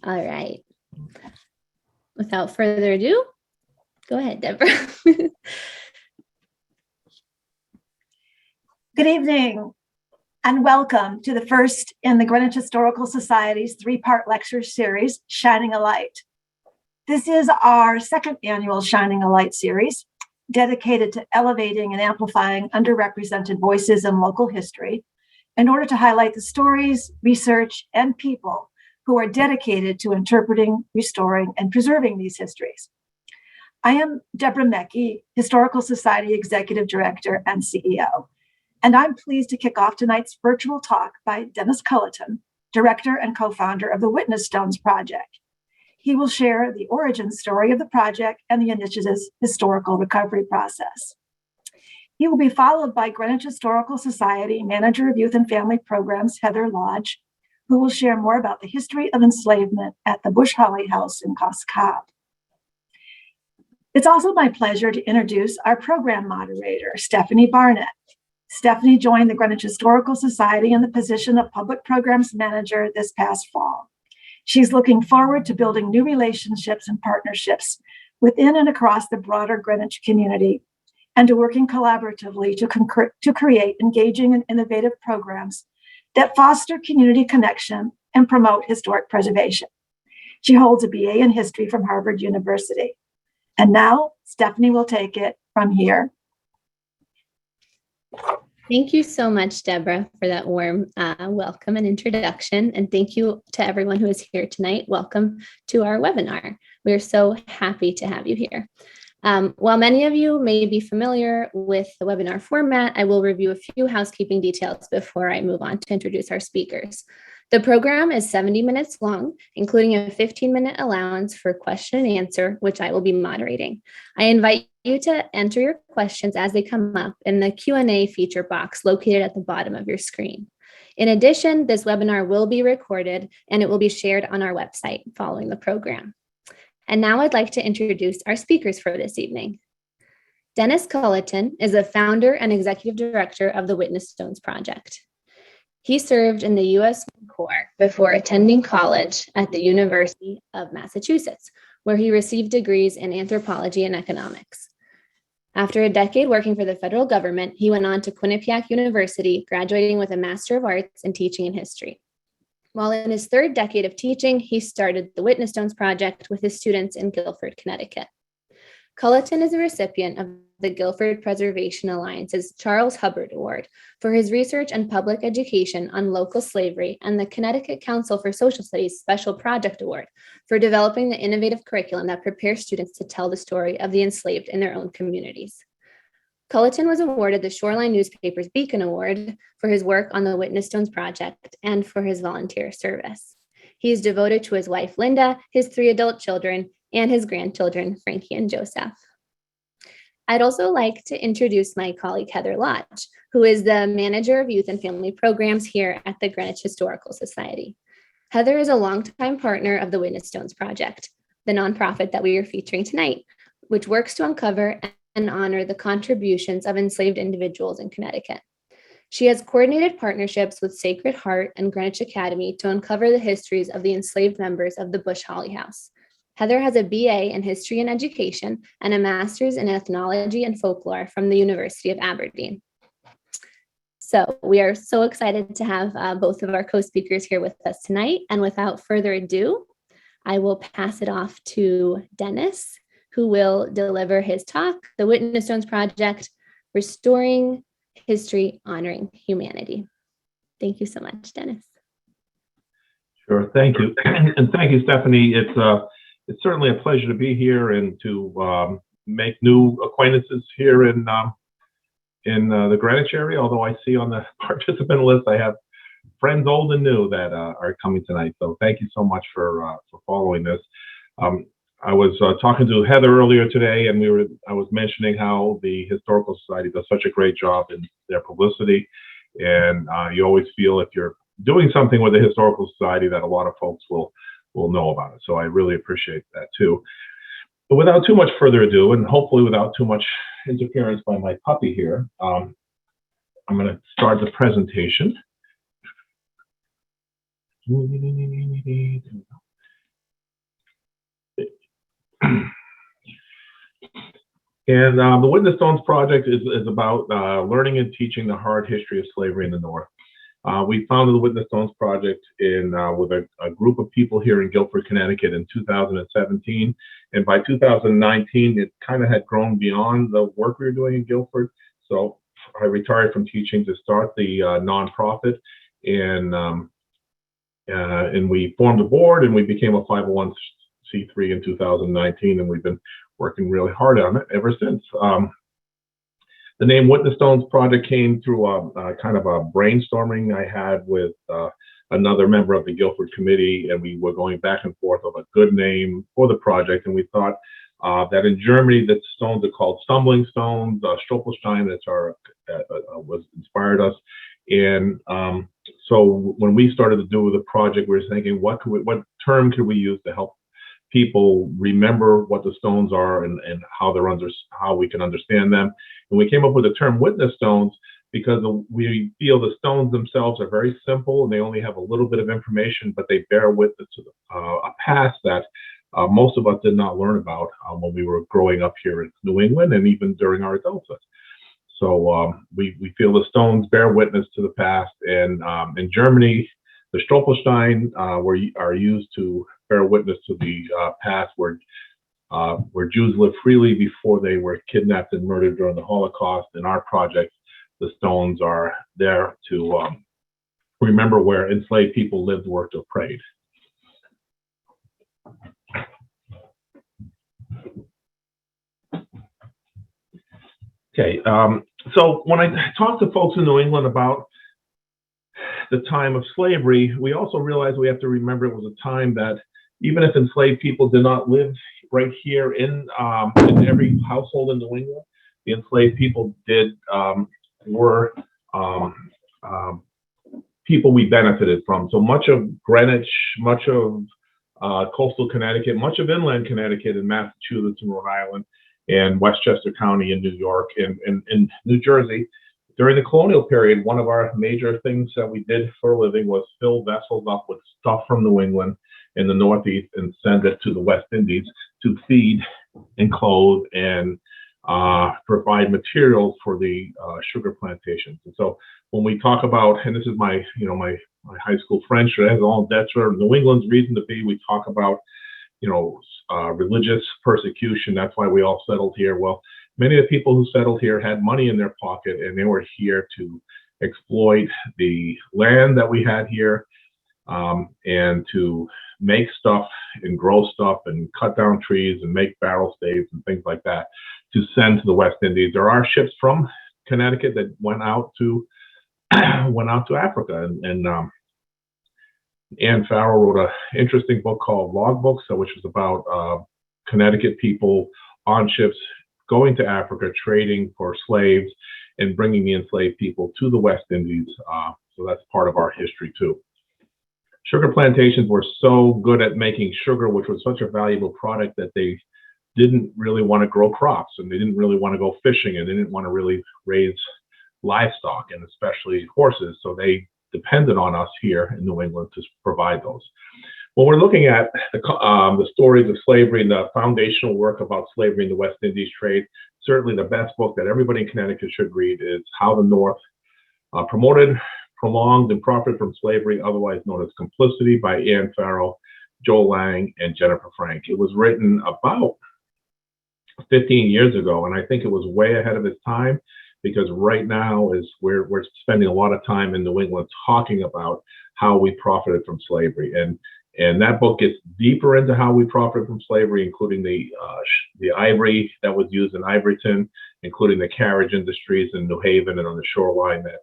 All right. Without further ado, go ahead, Deborah. Good evening and welcome to the first in the Greenwich Historical Society's three-part lecture series, Shining a Light. This is our second annual Shining a Light series, dedicated to elevating and amplifying underrepresented voices in local history in order to highlight the stories, research, and people who are dedicated to interpreting, restoring, and preserving these histories. I am Deborah Mecke, Historical Society Executive Director and CEO, and I'm pleased to kick off tonight's virtual talk by Dennis Culliton, Director and co-founder of the Witness Stones Project. He will share the origin story of the project and the initiative's historical recovery process. He will be followed by Greenwich Historical Society Manager of Youth and Family Programs, Heather Lodge, who will share more about the history of enslavement at the Bush Holly House in Cos Cob. It's also my pleasure to introduce our program moderator, Stephanie Barnett. Stephanie joined the Greenwich Historical Society in the position of Public Programs Manager this past fall. She's looking forward to building new relationships and partnerships within and across the broader Greenwich community, and to working collaboratively to create engaging and innovative programs that foster community connection and promote historic preservation. She holds a BA in history from Harvard University. And now Stephanie will take it from here. Thank you so much, Deborah, for that warm welcome and introduction. And thank you to everyone who is here tonight. Welcome to our webinar. We're so happy to have you here. While many of you may be familiar with the webinar format, I will review a few housekeeping details before I move on to introduce our speakers. The program is 70 minutes long, including a 15-minute allowance for question and answer, which I will be moderating. I invite you to enter your questions as they come up in the Q&A feature box located at the bottom of your screen. In addition, this webinar will be recorded and it will be shared on our website following the program. And now I'd like to introduce our speakers for this evening. Dennis Culliton is the founder and executive director of the Witness Stones Project. He served in the U.S. Marine Corps before attending college at the University of Massachusetts, where he received degrees in anthropology and economics. After a decade working for the federal government, he went on to Quinnipiac University, graduating with a Master of Arts in Teaching and History. While in his third decade of teaching, he started the Witness Stones Project with his students in Guilford, Connecticut. Culliton is a recipient of the Guilford Preservation Alliance's Charles Hubbard Award for his research and public education on local slavery and the Connecticut Council for Social Studies Special Project Award for developing the innovative curriculum that prepares students to tell the story of the enslaved in their own communities. Culliton was awarded the Shoreline Newspaper's Beacon Award for his work on the Witness Stones Project and for his volunteer service. He is devoted to his wife, Linda, his 3 adult children, and his grandchildren, Frankie and Joseph. I'd also like to introduce my colleague, Heather Lodge, who is the Manager of Youth and Family Programs here at the Greenwich Historical Society. Heather is a longtime partner of the Witness Stones Project, the nonprofit that we are featuring tonight, which works to uncover and honor the contributions of enslaved individuals in Connecticut. She has coordinated partnerships with Sacred Heart and Greenwich Academy to uncover the histories of the enslaved members of the Bush Holly House. Heather has a BA in History and Education and a Master's in Ethnology and Folklore from the University of Aberdeen. So we are so excited to have both of our co-speakers here with us tonight. And without further ado, I will pass it off to Denis, who will deliver his talk, The Witness Stones Project, Restoring History, Honoring Humanity. Thank you so much, Denis. Sure, thank you. And thank you, Stephanie. It's certainly a pleasure to be here and to make new acquaintances here in the Greenwich area, although I see on the participant list I have friends old and new that are coming tonight. So thank you so much for following this. I was talking to Heather earlier today, and I was mentioning how the Historical Society does such a great job in their publicity, and you always feel if you're doing something with the Historical Society that a lot of folks will know about it. So I really appreciate that too. But without too much further ado, and hopefully without too much interference by my puppy here, I'm going to start the presentation. And the Witness Stones Project is about learning and teaching the hard history of slavery in the North. We founded the Witness Stones Project with a group of people here in Guilford, Connecticut in 2017. And by 2019, it kind of had grown beyond the work we were doing in Guilford. So I retired from teaching to start the nonprofit. And we formed a board and we became a 501c3 in 2019. And we've been working really hard on it ever since. The name Witness Stones Project came through a kind of a brainstorming I had with another member of the Guilford committee, and we were going back and forth of a good name for the project. And we thought that in Germany, the stones are called stumbling stones. Stolperstein, that's was inspired us. And so when we started to do the project, we were thinking, what term could we use to help people remember what the stones are and how we can understand them. And we came up with the term witness stones because we feel the stones themselves are very simple and they only have a little bit of information, but they bear witness to a past that most of us did not learn about when we were growing up here in New England and even during our adulthood. So we feel the stones bear witness to the past. And in Germany, the Stolperstein are used to bear witness to the past where Jews lived freely before they were kidnapped and murdered during the Holocaust. In our project, the stones are there to remember where enslaved people lived, worked, or prayed. Okay, so when I talk to folks in New England about the time of slavery, we also realize we have to remember it was a time that even if enslaved people did not live right here in every household in New England, the enslaved people were people we benefited from. So much of Greenwich, much of coastal Connecticut, much of inland Connecticut and Massachusetts and Rhode Island and Westchester County in New York and New Jersey. During the colonial period, one of our major things that we did for a living was fill vessels up with stuff from New England in the Northeast and send it to the West Indies to feed and clothe and provide materials for the sugar plantations. And so when we talk about, and this is my high school French, raison d'etre, New England's reason to be, we talk about, religious persecution. That's why we all settled here. Well, many of the people who settled here had money in their pocket and they were here to exploit the land that we had here and to make stuff and grow stuff and cut down trees and make barrel staves and things like that to send to the West Indies. There are ships from Connecticut that went out to Africa, and Anne Farrell wrote an interesting book called Logbooks, which was about Connecticut people on ships going to Africa, trading for slaves and bringing the enslaved people to the West Indies. So that's part of our history too. Sugar plantations were so good at making sugar, which was such a valuable product, that they didn't really want to grow crops and they didn't really want to go fishing and they didn't want to really raise livestock and especially horses. So they depended on us here in New England to provide those. When we're looking at the stories of slavery and the foundational work about slavery in the West Indies trade, certainly the best book that everybody in Connecticut should read is How the North Promoted, Prolonged, and Profited from Slavery, otherwise known as Complicity, by Anne Farrell, Joel Lang, and Jennifer Frank. It was written about 15 years ago, and I think it was way ahead of its time, because right now we're spending a lot of time in New England talking about how we profited from slavery. And that book gets deeper into how we profited from slavery, including the ivory that was used in Ivoryton, including the carriage industries in New Haven and on the shoreline that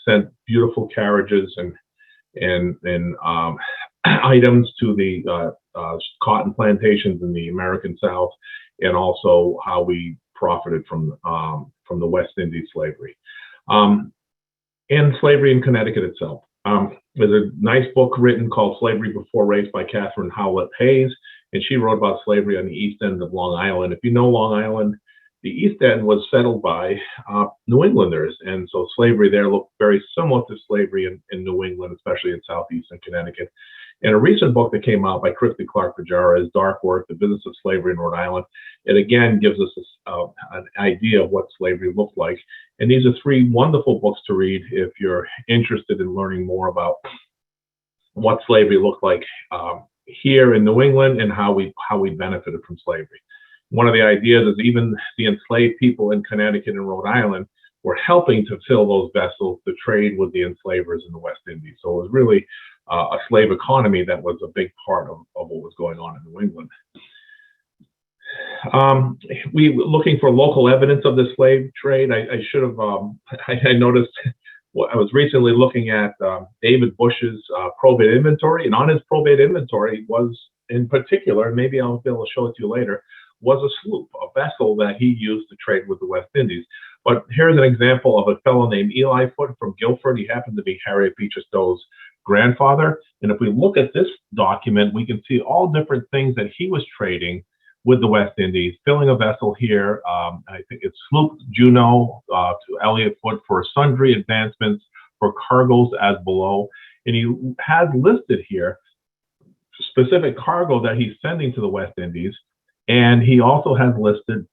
sent beautiful carriages and items to the cotton plantations in the American South, and also how we profited from the West Indies slavery and slavery in Connecticut itself. There's a nice book written called Slavery Before Race by Catherine Howlett Hayes, and she wrote about slavery on the east end of Long Island. If you know Long Island, the east end was settled by New Englanders, and so slavery there looked very similar to slavery in New England, especially in southeastern Connecticut. And a recent book that came out by Christy Clark Pajara is Dark Work, The Business of Slavery in Rhode Island. It again gives us an idea of what slavery looked like. And these are three wonderful books to read if you're interested in learning more about what slavery looked like here in New England and how we benefited from slavery. One of the ideas is even the enslaved people in Connecticut and Rhode Island were helping to fill those vessels to trade with the enslavers in the West Indies. So it was really a slave economy that was a big part of what was going on in New England. We were looking for local evidence of the slave trade. I should have, I noticed, I was recently looking at David Bush's probate inventory, and on his probate inventory was, in particular, maybe I'll be able to show it to you later, was a sloop, a vessel that he used to trade with the West Indies. But here's an example of a fellow named Eli Foote from Guilford. He happened to be Harriet Beecher Stowe's grandfather. And if we look at this document, we can see all different things that he was trading with the West Indies, filling a vessel here. I think it's sloop Juno to Elliott Foote for sundry advancements for cargoes as below. And he has listed here specific cargo that he's sending to the West Indies. And he also has listed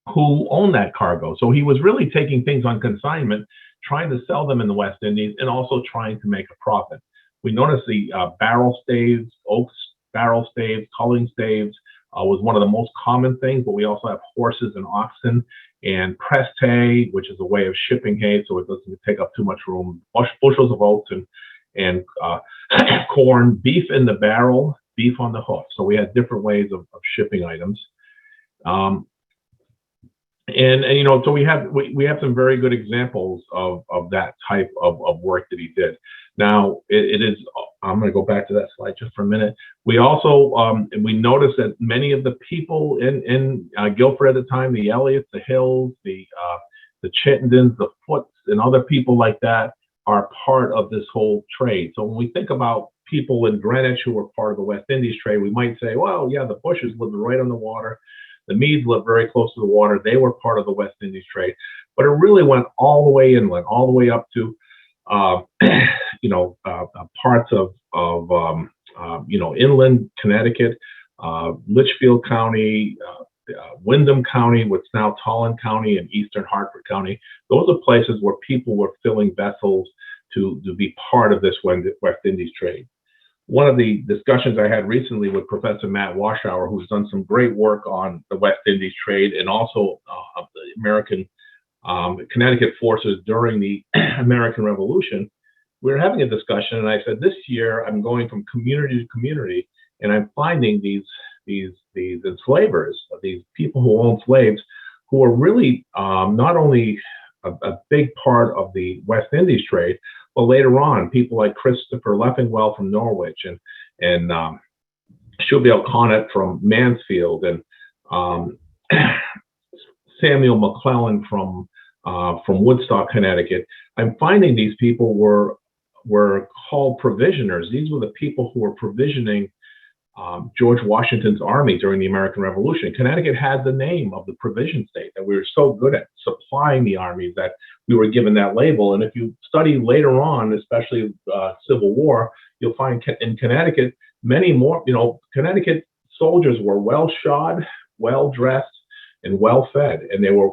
who owned that cargo. So he was really taking things on consignment, trying to sell them in the West Indies, and also trying to make a profit. We notice the barrel staves, oaks, barrel staves, culling staves was one of the most common things, but we also have horses and oxen, and pressed hay, which is a way of shipping hay so it doesn't take up too much room, bushels of oats and corn, beef in the barrel, beef on the hoof. So we had different ways of shipping items. And you know, so we have some very good examples of that type of work that he did. Now it is. I'm going to go back to that slide just for a minute. We also we noticed that many of the people in Guilford at the time, the Elliots, the Hills, the Chittendens, the Foots, and other people like that are part of this whole trade. So when we think about people in Greenwich who were part of the West Indies trade, we might say, well, yeah, the Bushes lived right on the water. The Meads lived very close to the water. They were part of the West Indies trade, but it really went all the way inland, all the way up to, parts of inland Connecticut, Litchfield County, Windham County, what's now Tolland County, and Eastern Hartford County. Those are places where people were filling vessels to be part of this West Indies trade. One of the discussions I had recently with Professor Matt Washour, who's done some great work on the West Indies trade and also the American Connecticut forces during the American Revolution, we were having a discussion, and I said, this year I'm going from community to community, and I'm finding these enslavers, these people who own slaves, who are really not only a big part of the West Indies trade, but later on, people like Christopher Leffingwell from Norwich and Shubael Conant from Mansfield and Samuel McClellan from Woodstock, Connecticut. I'm finding these people were called provisioners. These were the people who were provisioning George Washington's army during the American Revolution. Connecticut had the name of the provision state, that we were so good at supplying the armies that we were given that label. And if you study later on, especially Civil War, you'll find in Connecticut, many more, Connecticut soldiers were well shod, well dressed, and well fed, and they were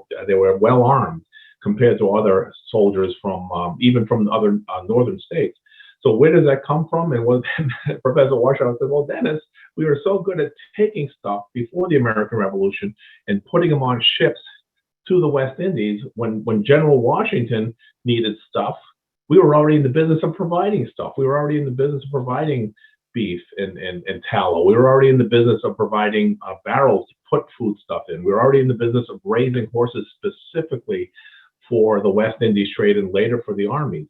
well armed compared to other soldiers from even from other northern states. So where does that come from? And what Professor Washour said, well, Dennis, we were so good at taking stuff before the American Revolution and putting them on ships to the West Indies. When General Washington needed stuff, we were already in the business of providing stuff. We were already in the business of providing beef and tallow. We were already in the business of providing barrels to put food stuff in. We were already in the business of raising horses specifically for the West Indies trade and later for the armies.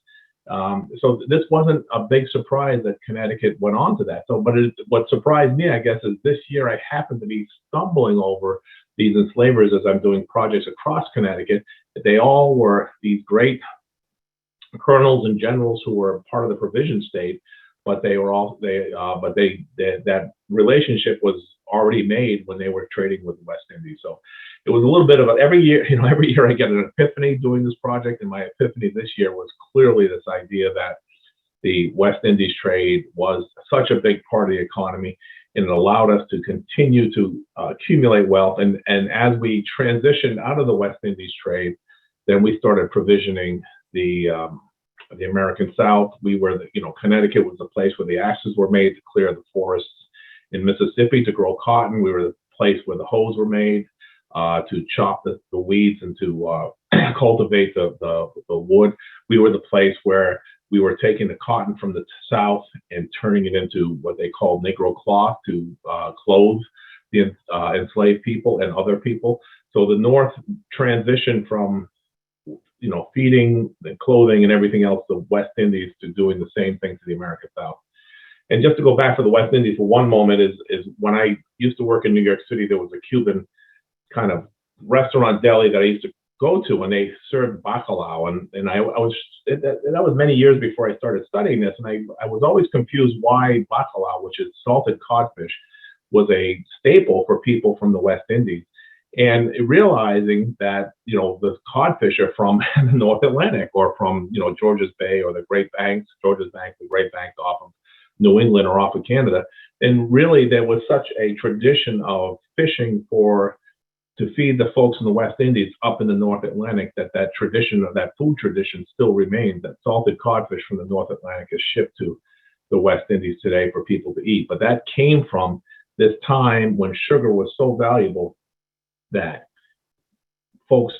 So this wasn't a big surprise that Connecticut went on to that. So, but what surprised me, I guess, is this year I happened to be stumbling over these enslavers as I'm doing projects across Connecticut. They all were these great colonels and generals who were part of the provision state, but they were all that relationship was already made when they were trading with the West Indies. So it was a little bit of every year I get an epiphany doing this project, and my epiphany this year was clearly this idea that the West Indies trade was such a big part of the economy, and it allowed us to continue to accumulate wealth. And as we transitioned out of the West Indies trade, then we started provisioning the American South. We were, Connecticut was the place where the axes were made to clear the forests. In Mississippi, to grow cotton, we were the place where the hoes were made to chop the weeds and to cultivate the wood. We were the place where we were taking the cotton from the South and turning it into what they called Negro cloth to clothe the enslaved people and other people. So the North transitioned from feeding and clothing and everything else, the West Indies, to doing the same thing to the American South. And just to go back to the West Indies for one moment, is when I used to work in New York City, there was a Cuban kind of restaurant deli that I used to go to, and they served bacalao. And that was many years before I started studying this. And I was always confused why bacalao, which is salted codfish, was a staple for people from the West Indies. And realizing that, the codfish are from the North Atlantic, or from, Georges Bay or the Great Banks, Georges Bank, the Great Banks off of New England or off of Canada. And really, there was such a tradition of fishing to feed the folks in the West Indies up in the North Atlantic, that tradition, that food tradition, still remains. That salted codfish from the North Atlantic is shipped to the West Indies today for people to eat. But that came from this time when sugar was so valuable that folks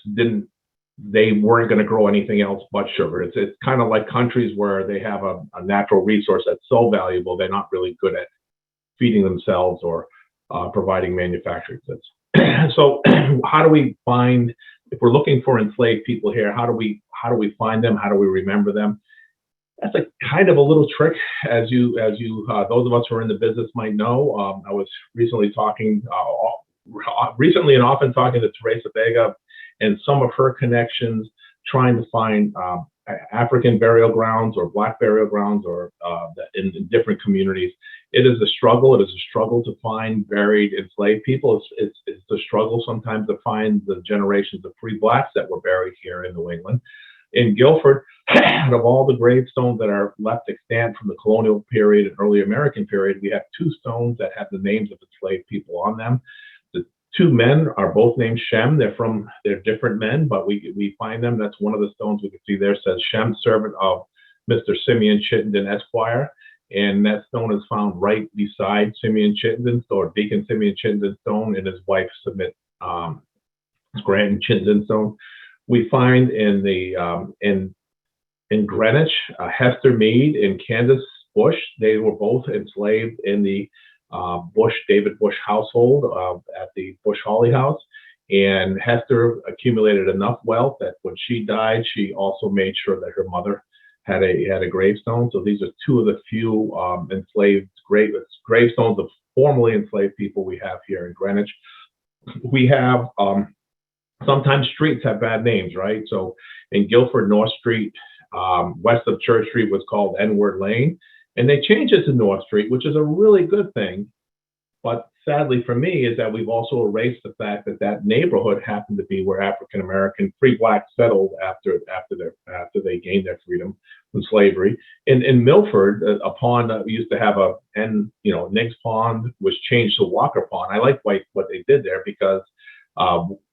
they weren't going to grow anything else but sugar. It's kind of like countries where they have a natural resource that's so valuable, they're not really good at feeding themselves or providing manufacturing goods. So how do we find, if we're looking for enslaved people here, how do we find them? How do we remember them? That's a kind of a little trick, as you those of us who are in the business might know. I was recently and often talking to Teresa Vega and some of her connections, trying to find African burial grounds or Black burial grounds, or in different communities. It is a struggle. It is a struggle to find buried enslaved people. It's a struggle sometimes to find the generations of free Blacks that were buried here in New England. In Guilford, out of all the gravestones that are left extant from the colonial period and early American period, we have 2 stones that have the names of enslaved people on them. The 2 men are both named Shem. They're different men, but we find them. That's one of the stones we can see there. Says Shem, servant of Mr. Simeon Chittenden, Esquire. And that stone is found right beside Simeon Chittenden's, or Deacon Simeon Chittenden's stone, and his wife Scranton Chittenden's stone. We find in Greenwich, Hester Mead and Candice Bush. They were both enslaved in the David Bush household at the Bush Hawley House. And Hester accumulated enough wealth that when she died, she also made sure that her mother had a gravestone. So these are 2 of the few enslaved gravestones of formerly enslaved people we have here in Greenwich. We have sometimes streets have bad names, right? So in Guilford, North Street, west of Church Street, was called N-Word Lane, and they changed it to North Street, which is a really good thing. But sadly for me is that we've also erased the fact that neighborhood happened to be where African American free Blacks settled after they gained their freedom from slavery. In Milford, a pond that we used to have Niggs Pond was changed to Walker Pond. I like what they did there, because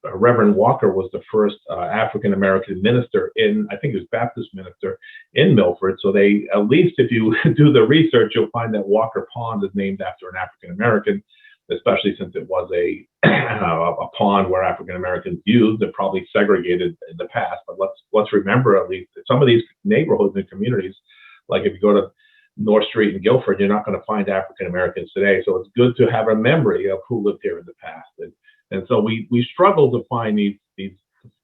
Reverend Walker was the first African American minister I think he was Baptist minister in Milford. So they, at least if you do the research, you'll find that Walker Pond is named after an African American, especially since it was a pond where African Americans used. They're probably segregated in the past, but let's remember, at least some of these neighborhoods and communities, like if you go to North Street in Guilford, you're not going to find African Americans today. So it's good to have a memory of who lived here in the past. And so we struggle to find these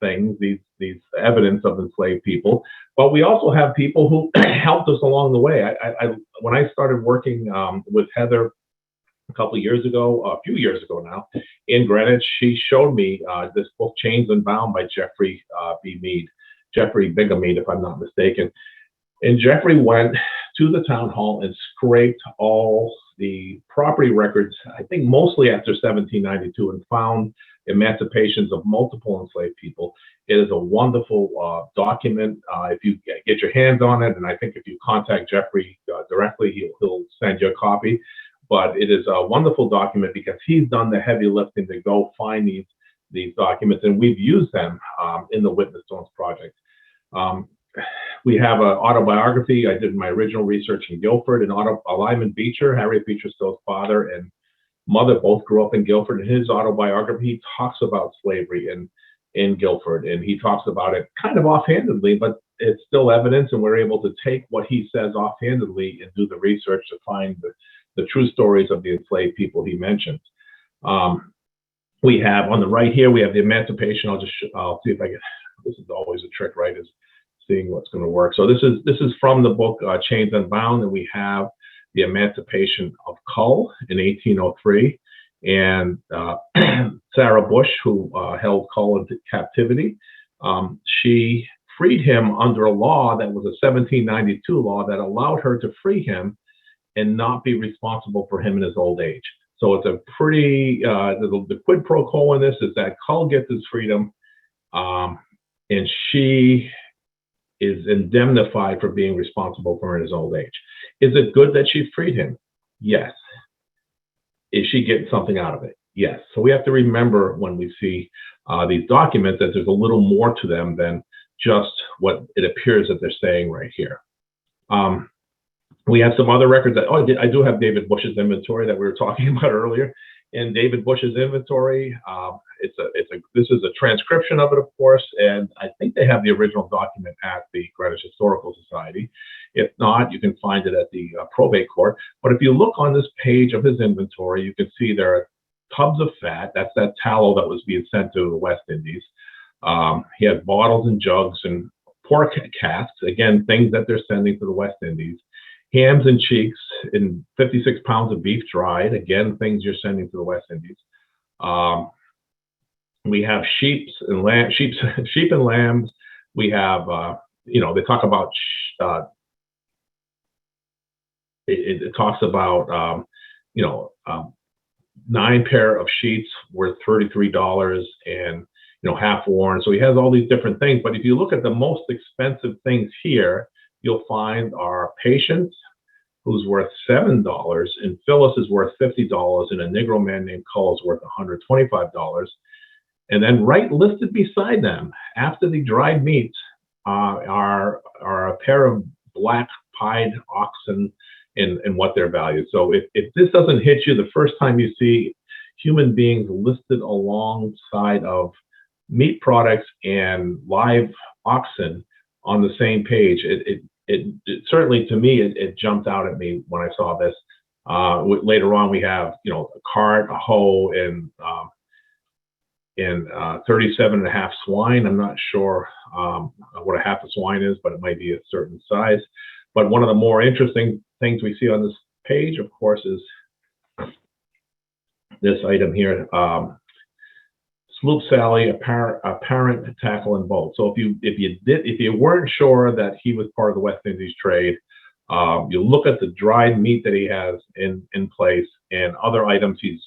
things, these evidence of enslaved people, but we also have people who helped us along the way. When I started working with Heather a few years ago now, in Greenwich, she showed me this book, Chains and Bound, by Jeffrey Bingham Mead, if I'm not mistaken. And Jeffrey went to the town hall and scraped all the property records, I think mostly after 1792, and found emancipations of multiple enslaved people. It is a wonderful document. If you get your hands on it, and I think if you contact Jeffrey directly, he'll send you a copy. But it is a wonderful document because he's done the heavy lifting to go find these documents, and we've used them in the Witness Stones project. We have an autobiography. I did my original research in Guilford, and Lyman Beecher, Harriet Beecher Stowe's father and mother, both grew up in Guilford. In his autobiography, he talks about slavery in Guilford, and he talks about it kind of offhandedly, but it's still evidence, and we're able to take what he says offhandedly and do the research to find the true stories of the enslaved people he mentions. We have on the right here, we have the emancipation. I'll see if I can, this is always a trick, right, is seeing what's going to work. So this is from the book Chains Unbound, and we have the emancipation of Cull in 1803. And Sarah Bush, who held Cull into captivity, she freed him under a law that was a 1792 law that allowed her to free him and not be responsible for him in his old age. So it's a pretty, the quid pro quo in this is that Cull gets his freedom, and she is indemnified for being responsible for him in his old age. Is it good that she freed him? Yes. Is she getting something out of it? Yes. So we have to remember when we see these documents that there's a little more to them than just what it appears that they're saying right here. We have some other records that, I do have David Bush's inventory that we were talking about earlier. In David Bush's inventory, this is a transcription of it, of course, and I think they have the original document at the Greenwich Historical Society. If not, you can find it at the probate court. But if you look on this page of his inventory, you can see there are tubs of fat. That's that tallow that was being sent to the West Indies. He has bottles and jugs and pork casks, again, things that they're sending to the West Indies. Hams and cheeks and 56 pounds of beef dried, again, things you're sending to the West Indies. We have sheep and lambs. We have, they talk about, it talks about, 9 pair of sheets worth $33 and, half worn. So he has all these different things. But if you look at the most expensive things here, you'll find our Patience, who's worth $7, and Phyllis is worth $50, and a Negro man named Cull is worth $125. And then right listed beside them, after the dried meats, are a pair of black pied oxen and what they're valued. So if this doesn't hit you the first time you see human beings listed alongside of meat products and live oxen on the same page, it certainly, to me, it jumped out at me when I saw this. Later on, we have, a cart, a hoe, and 37 and a half swine. I'm not sure what a half a swine is, but it might be a certain size. But one of the more interesting things we see on this page, of course, is this item here. Sloop Sally, apparent tackle and bolt. So if you weren't sure that he was part of the West Indies trade, you look at the dried meat that he has in place and other items he's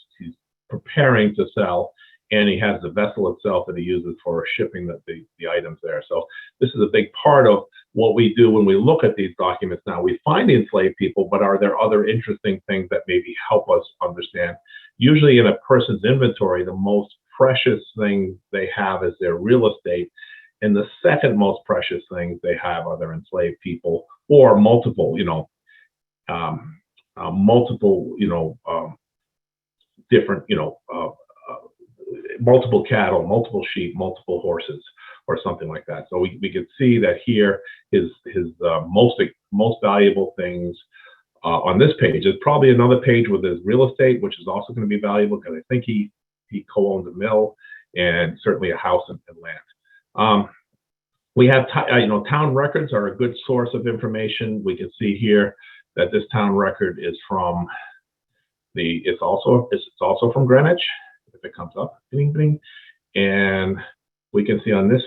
preparing to sell, and he has the vessel itself that he uses for shipping the items there. So this is a big part of what we do when we look at these documents now. We find the enslaved people, but are there other interesting things that maybe help us understand? Usually in a person's inventory, the most precious thing they have is their real estate, and the second most precious things they have are their enslaved people, or multiple different, multiple cattle, multiple sheep, multiple horses, or something like that. So we could see that here his most valuable things on this page. There's probably another page with his real estate, which is also going to be valuable because I think he co-owned a mill and certainly a house and land. We have, town records are a good source of information. We can see here that this town record is from it's also from Greenwich, if it comes up, bing, bing. And we can see on this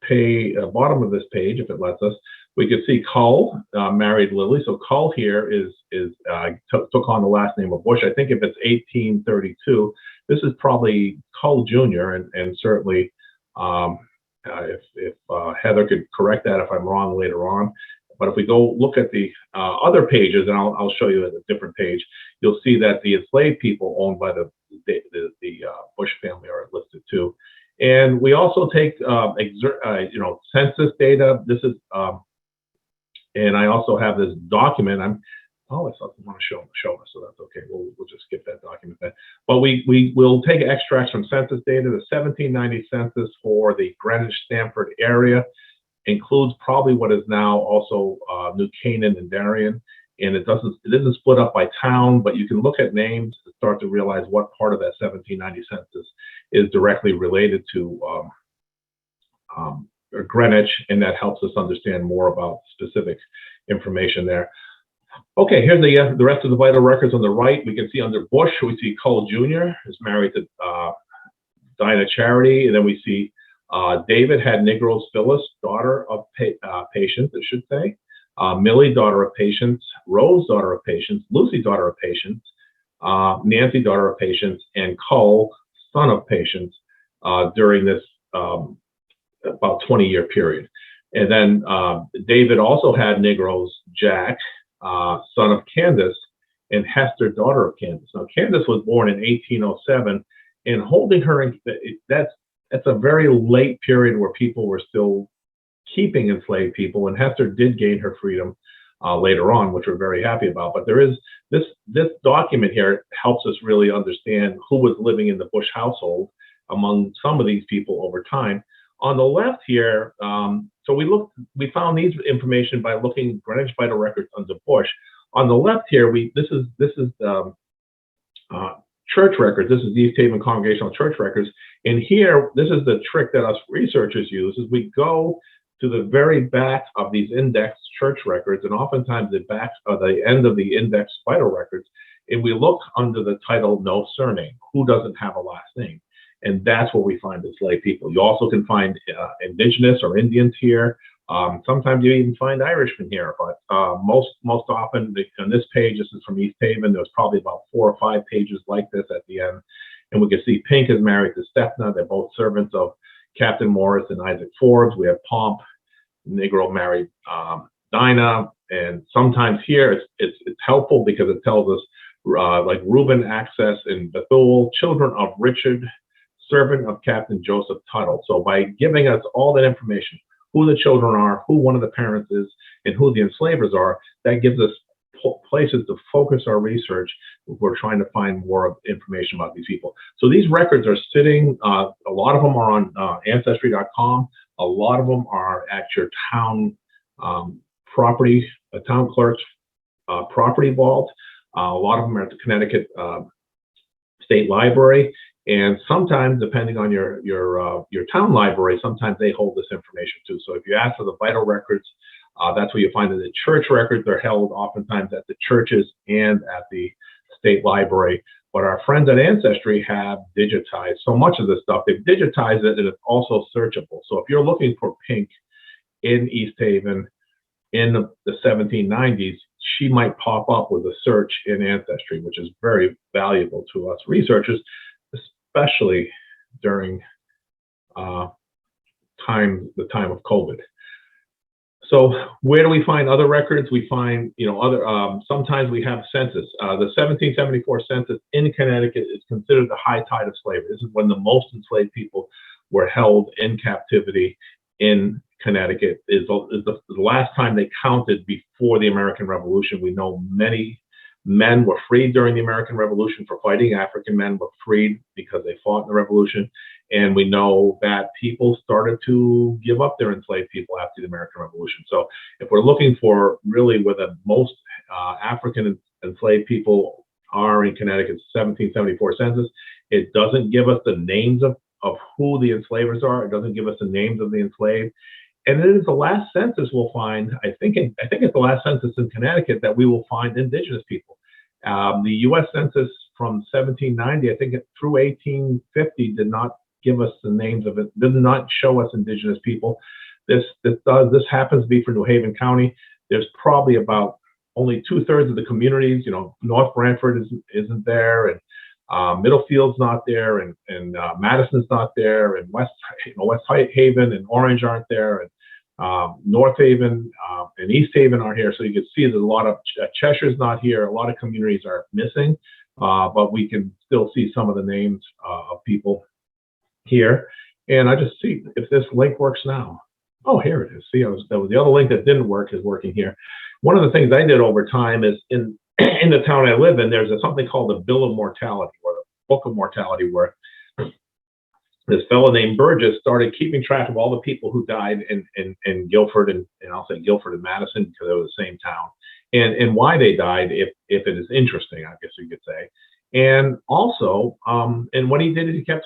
page, bottom of this page, if it lets us, We could see Cull married Lily. So Cull here took on the last name of Bush. I think if it's 1832, this is probably Cull Jr. And certainly if Heather could correct that if I'm wrong later on. But if we go look at the other pages, and I'll show you at a different page, you'll see that the enslaved people owned by the Bush family are listed too. And we also take census data. This is and I also have this document. I want to show us, so that's okay. We'll just skip that document then. But we will take extracts from census data. The 1790 census for the Greenwich Stamford area includes probably what is now also New Canaan and Darien, and it isn't split up by town, but you can look at names to start to realize what part of that 1790 census is directly related to Greenwich, and that helps us understand more about specific information there. Okay, here's the rest of the vital records on the right. We can see under Bush, we see Cull Jr. is married to Dinah Charity, and then we see David had Negroes Phyllis, daughter of Patience, I should say. Millie, daughter of Patience. Rose, daughter of Patience. Lucy, daughter of Patience. Nancy, daughter of Patience. And Cull, son of Patience, during this about 20-year period. And then David also had Negroes Jack, son of Candice, and Hester, daughter of Candice. Now, Candice was born in 1807, and holding her, that's a very late period where people were still keeping enslaved people, and Hester did gain her freedom later on, which we're very happy about. But there is this document here helps us really understand who was living in the Bush household among some of these people over time. On the left here, so we found these information by looking Greenwich Vital Records under Bush. On the left here, this is church records. This is the East Haven Congregational Church records. And here, this is the trick that us researchers use, is we go to the very back of these indexed church records, and oftentimes the back or the end of the indexed vital records, and we look under the title no surname, who doesn't have a last name. And that's where we find enslaved people. You also can find indigenous or Indians here. Sometimes you even find Irishmen here, but most often on this page, this is from East Haven. There's probably about 4 or 5 pages like this at the end. And we can see Pink is married to Stepna. They're both servants of Captain Morris and Isaac Forbes. We have Pomp, Negro married Dinah. And sometimes here it's helpful because it tells us like Reuben, Access, and Bethuel, children of Richard, servant of Captain Joseph Tuttle. So by giving us all that information, who the children are, who one of the parents is, and who the enslavers are, that gives us places to focus our research. We're trying to find more information about these people. So these records are sitting, a lot of them are on Ancestry.com. A lot of them are at your town property, a town clerk's property vault. A lot of them are at the Connecticut State Library. And sometimes, depending on your town library, sometimes they hold this information too. So if you ask for the vital records, that's where you find that the church records are held oftentimes at the churches and at the state library. But our friends at Ancestry have digitized so much of this stuff. They've digitized it, and it's also searchable. So if you're looking for Pink in East Haven in the 1790s, she might pop up with a search in Ancestry, which is very valuable to us researchers, especially during the time of COVID. So where do we find other records? We find, sometimes we have census. The 1774 census in Connecticut is considered the high tide of slavery. This is when the most enslaved people were held in captivity in Connecticut. Is the last time they counted before the American Revolution. We know many men were freed during the American Revolution for fighting. African men were freed because they fought in the Revolution. And we know that people started to give up their enslaved people after the American Revolution. So if we're looking for really where the most African enslaved people are in Connecticut's 1774 census, it doesn't give us the names of who the enslavers are. It doesn't give us the names of the enslaved. And it is the last census we'll find, I think it's the last census in Connecticut that we will find indigenous people. The U.S. Census from 1790, I think through 1850, did not give us the names of it, did not show us indigenous people. this happens to be for New Haven County. There's probably about only 2/3 of the communities. North Branford isn't there, and Middlefield's not there, and Madison's not there, and West Haven and Orange aren't there, and North Haven and East Haven aren't here. So you can see that a lot of Cheshire's not here. A lot of communities are missing, but we can still see some of the names of people here. And I just see if this link works now. Oh, here it is. See, the other link that didn't work is working here. One of the things I did over time is in the town I live in, there's something called the Bill of Mortality, or the Book of Mortality, where this fellow named Burgess started keeping track of all the people who died in Guilford, and I'll say Guilford and Madison because they were the same town, and why they died, if it is interesting, I guess you could say. And also, and what he did is he kept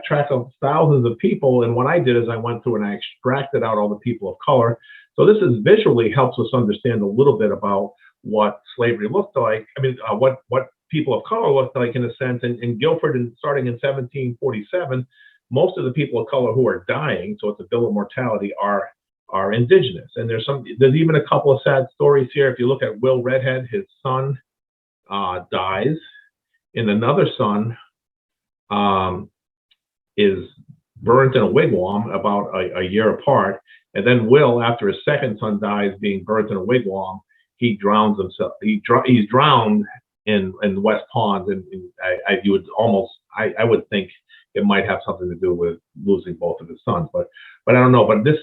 track of thousands of people. And what I did is I went through and I extracted out all the people of color. So this is visually helps us understand a little bit about what slavery looked like. I mean, what people of color looked like in a sense. In Guilford, and starting in 1747, most of the people of color who are dying, so it's a bill of mortality, are indigenous. And there's even a couple of sad stories here. If you look at Will Redhead, his son dies, and another son is burnt in a wigwam about a year apart. And then Will, after his second son dies being burnt in a wigwam, he drowns himself. He's drowned in West Pond, and I would think it might have something to do with losing both of his sons, but I don't know. But this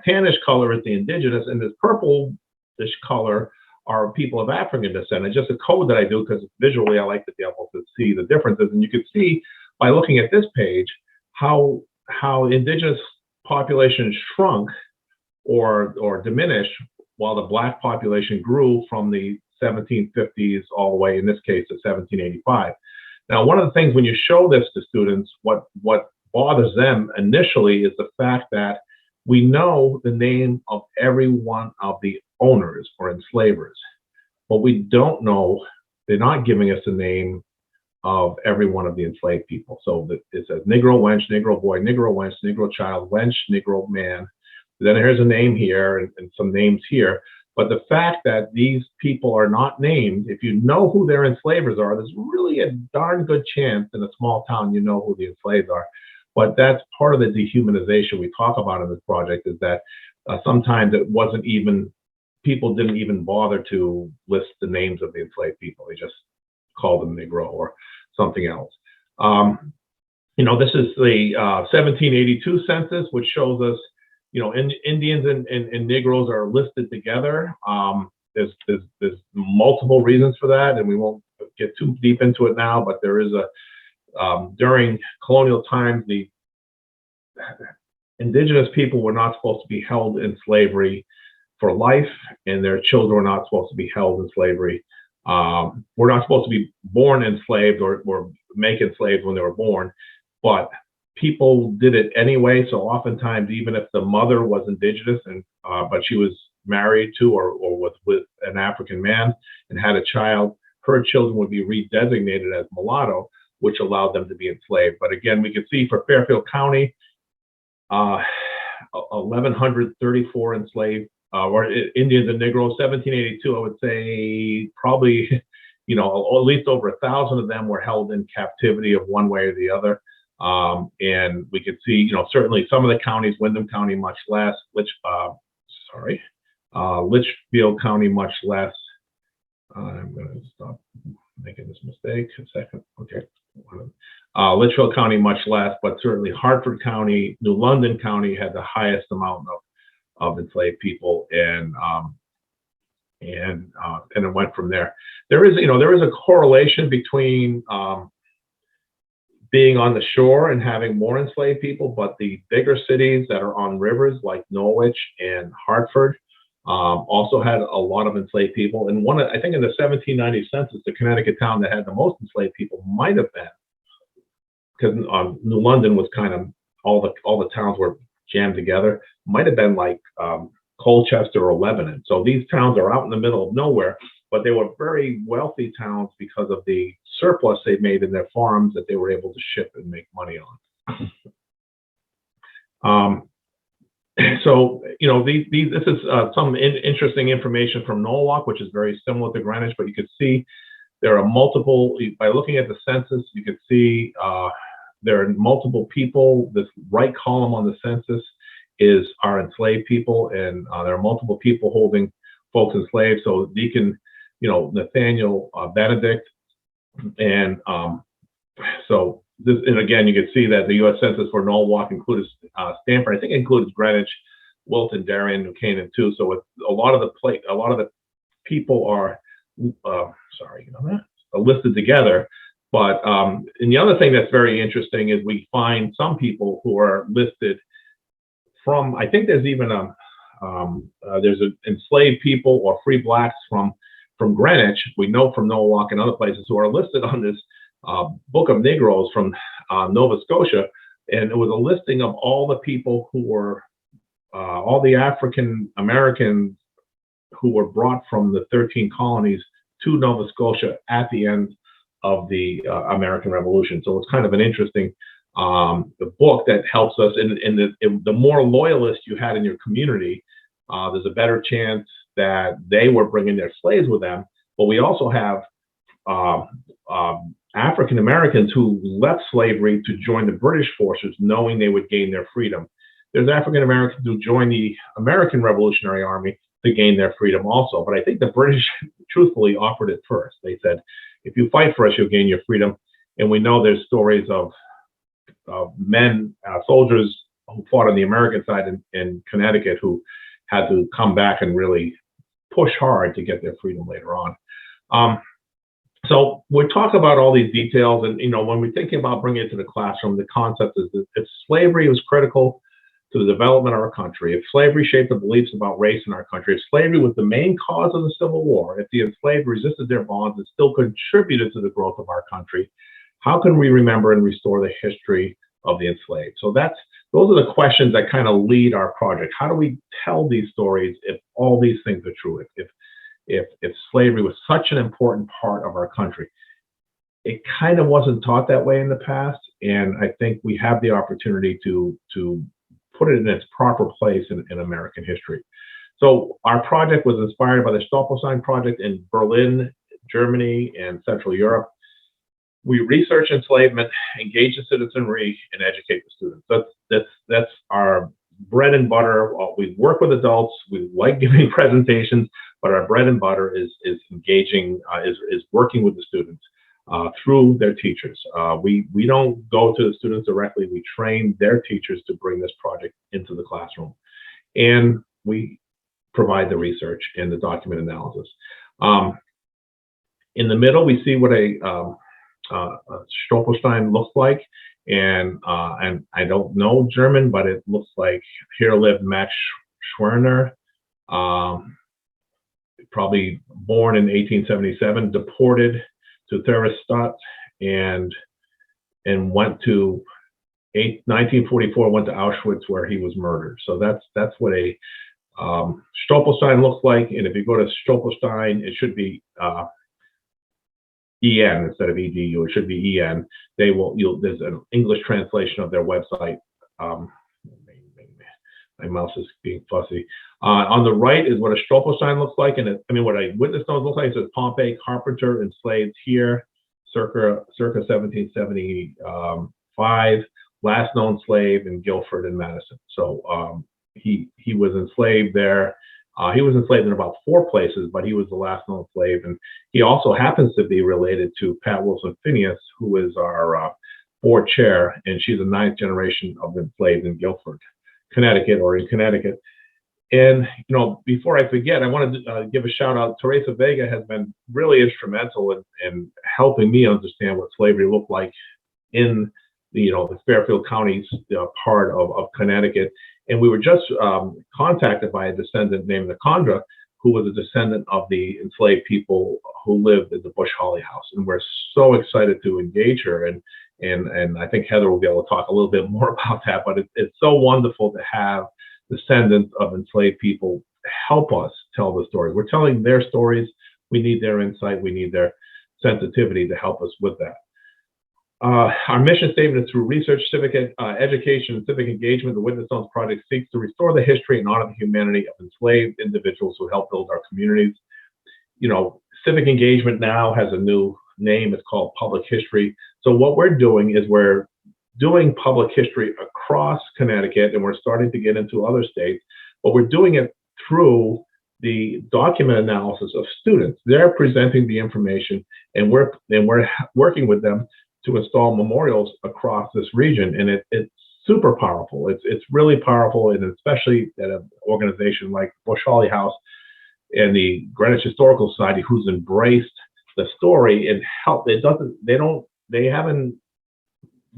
tannish color is the indigenous, and this purplish color are people of African descent. It's just a code that I do because visually I like to be able to see the differences, and you can see by looking at this page how indigenous population shrunk or diminished while the Black population grew from the 1750s all the way, in this case, to 1785. Now, one of the things when you show this to students, what bothers them initially is the fact that we know the name of every one of the owners or enslavers, but we don't know, they're not giving us the name of every one of the enslaved people. So it says Negro wench, Negro boy, Negro wench, Negro child, wench, Negro man. Then here's a name here and some names here. But the fact that these people are not named, if you know who their enslavers are, there's really a darn good chance in a small town you know who the enslaved are. But that's part of the dehumanization we talk about in this project, is that sometimes it wasn't even, people didn't even bother to list the names of the enslaved people. They just called them Negro or something else. This is the 1782 census, which shows us, Indians and Negroes are listed together. There's multiple reasons for that, and we won't get too deep into it now, but there is during colonial times, the indigenous people were not supposed to be held in slavery for life, and their children were not supposed to be held in slavery. We're not supposed to be born enslaved or make enslaved when they were born, but people did it anyway. So oftentimes, even if the mother was indigenous but she was married to or was with an African man and had a child, her children would be redesignated as mulatto, which allowed them to be enslaved. But again, we can see for Fairfield County, 1,134 enslaved or Indians and Negroes. 1782, I would say probably, at least over 1,000 of them were held in captivity of one way or the other. And we could see, certainly some of the counties, Windham County much less, Litchfield County much less. I'm going to stop making this mistake a second. Okay. Litchfield County much less, but certainly Hartford County, New London County had the highest amount of enslaved people, and it went from there. There is a correlation between being on the shore and having more enslaved people, but the bigger cities that are on rivers like Norwich and Hartford also had a lot of enslaved people. And I think in the 1790 census, the Connecticut town that had the most enslaved people might have been, because New London was kind of, all the towns were jammed together, might have been like Colchester or Lebanon. So these towns are out in the middle of nowhere, but they were very wealthy towns because of the surplus they made in their farms that they were able to ship and make money on. So, this is some interesting information from Norwalk, which is very similar to Greenwich, but you can see there are multiple, by looking at the census, you can see there are multiple people. This right column on the census is our enslaved people, and there are multiple people holding folks enslaved. So Deacon, Nathaniel Benedict, and so this, and again, you can see that the U.S. Census for Norwalk included Stamford. I think it includes Greenwich, Wilton, Darien, New Canaan too. So it's a lot of the people are listed together. But and the other thing that's very interesting is we find some people who are listed from. I think there's even there's an enslaved people or free blacks from Greenwich. We know from Norwalk and other places who are listed on this Book of Negroes from Nova Scotia, and it was a listing of all the people who were all the African Americans who were brought from the 13 colonies to Nova Scotia at the end of the American Revolution. So it's kind of an interesting the book that helps us. The more loyalists you had in your community, there's a better chance that they were bringing their slaves with them. But we also have African Americans who left slavery to join the British forces, knowing they would gain their freedom. There's African Americans who joined the American Revolutionary Army to gain their freedom also. But I think the British truthfully offered it first. They said, if you fight for us, you'll gain your freedom. And we know there's stories of men, soldiers who fought on the American side in Connecticut who had to come back and really push hard to get their freedom later on. So we're talking about all these details, and when we're thinking about bringing it to the classroom, the concept is that if slavery was critical to the development of our country, if slavery shaped the beliefs about race in our country, if slavery was the main cause of the Civil War, if the enslaved resisted their bonds and still contributed to the growth of our country, how can we remember and restore the history of the enslaved? So those are the questions that kind of lead our project. How do we tell these stories if all these things are true? If slavery was such an important part of our country, it kind of wasn't taught that way in the past, and I think we have the opportunity to put it in its proper place in American history. So our project was inspired by the Stolperstein project in Berlin, Germany, and Central Europe. We research enslavement, engage the citizenry, and educate the students. That's our bread and butter. We work with adults. We like giving presentations, but our bread and butter is engaging, is working with the students through their teachers. We don't go to the students directly. We train their teachers to bring this project into the classroom, and we provide the research and the document analysis. In the middle, we see what a Stolperstein looks like, and I don't know German, but it looks like "Here lived Max Schwerner," probably born in 1877, deported to Theresienstadt, and went to 1944, went to Auschwitz, where he was murdered. So that's what a Stolperstein looks like. And if you go to Stolperstein, it should be EN instead of EDU. It should be EN. There's an English translation of their website. My mouse is being fussy. On the right is what a Stolperstein looks like, and what a witness note looks like. It says Pompey Carpenter enslaved here, circa 1775. Last known slave in Guilford and Madison. So he was enslaved there. He was enslaved in about 4 places, but he was the last known slave, and he also happens to be related to Pat Wilson Phineas, who is our board chair, and she's the 9th generation of enslaved in Guilford, Connecticut, or in Connecticut. And before I forget, I want to give a shout out. Teresa Vega has been really instrumental in helping me understand what slavery looked like in the Fairfield County's part of Connecticut. And we were just contacted by a descendant named Nakandra, who was a descendant of the enslaved people who lived in the Bush Holly House. And we're so excited to engage her. And I think Heather will be able to talk a little bit more about that. But it's so wonderful to have descendants of enslaved people help us tell the stories. We're telling their stories. We need their insight. We need their sensitivity to help us with that. Our mission statement is through research, civic education, and civic engagement. The Witness Stones Project seeks to restore the history and honor the humanity of enslaved individuals who helped build our communities. You know, civic engagement now has a new name. It's called public history. So what we're doing is we're doing public history across Connecticut, and we're starting to get into other states, but we're doing it through the document analysis of students. They're presenting the information, and we're working with them to install memorials across this region, and it's super powerful. It's really powerful, and especially at an organization like Bush Hawley House and the Greenwich Historical Society, who's embraced the story and helped. They haven't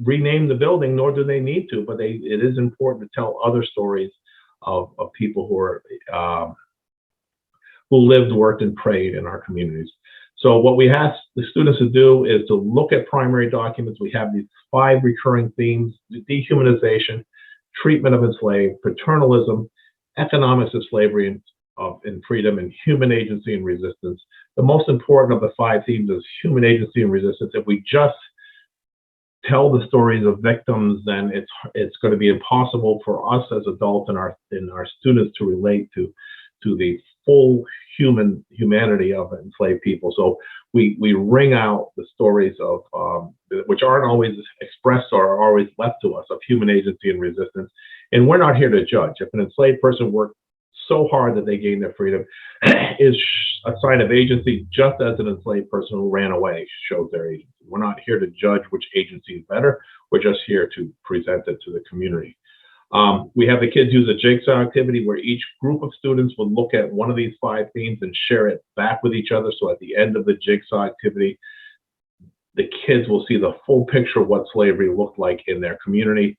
renamed the building, nor do they need to, but it is important to tell other stories of people who are who lived, worked, and prayed in our communities. So what we ask the students to do is to look at primary documents. We have these 5 recurring themes: dehumanization, treatment of enslaved, paternalism, economics of slavery and freedom, and human agency and resistance. The most important of the 5 themes is human agency and resistance. If we just tell the stories of victims, then it's going to be impossible for us as adults and our students to relate to the full humanity of enslaved people. So we wring out the stories of which aren't always expressed or are always left to us, of human agency and resistance. And we're not here to judge. If an enslaved person worked so hard that they gained their freedom, is a sign of agency, just as an enslaved person who ran away shows their agency. We're not here to judge which agency is better. We're just here to present it to the community. We have the kids use a jigsaw activity where each group of students will look at one of these 5 themes and share it back with each other. So at the end of the jigsaw activity, the kids will see the full picture of what slavery looked like in their community.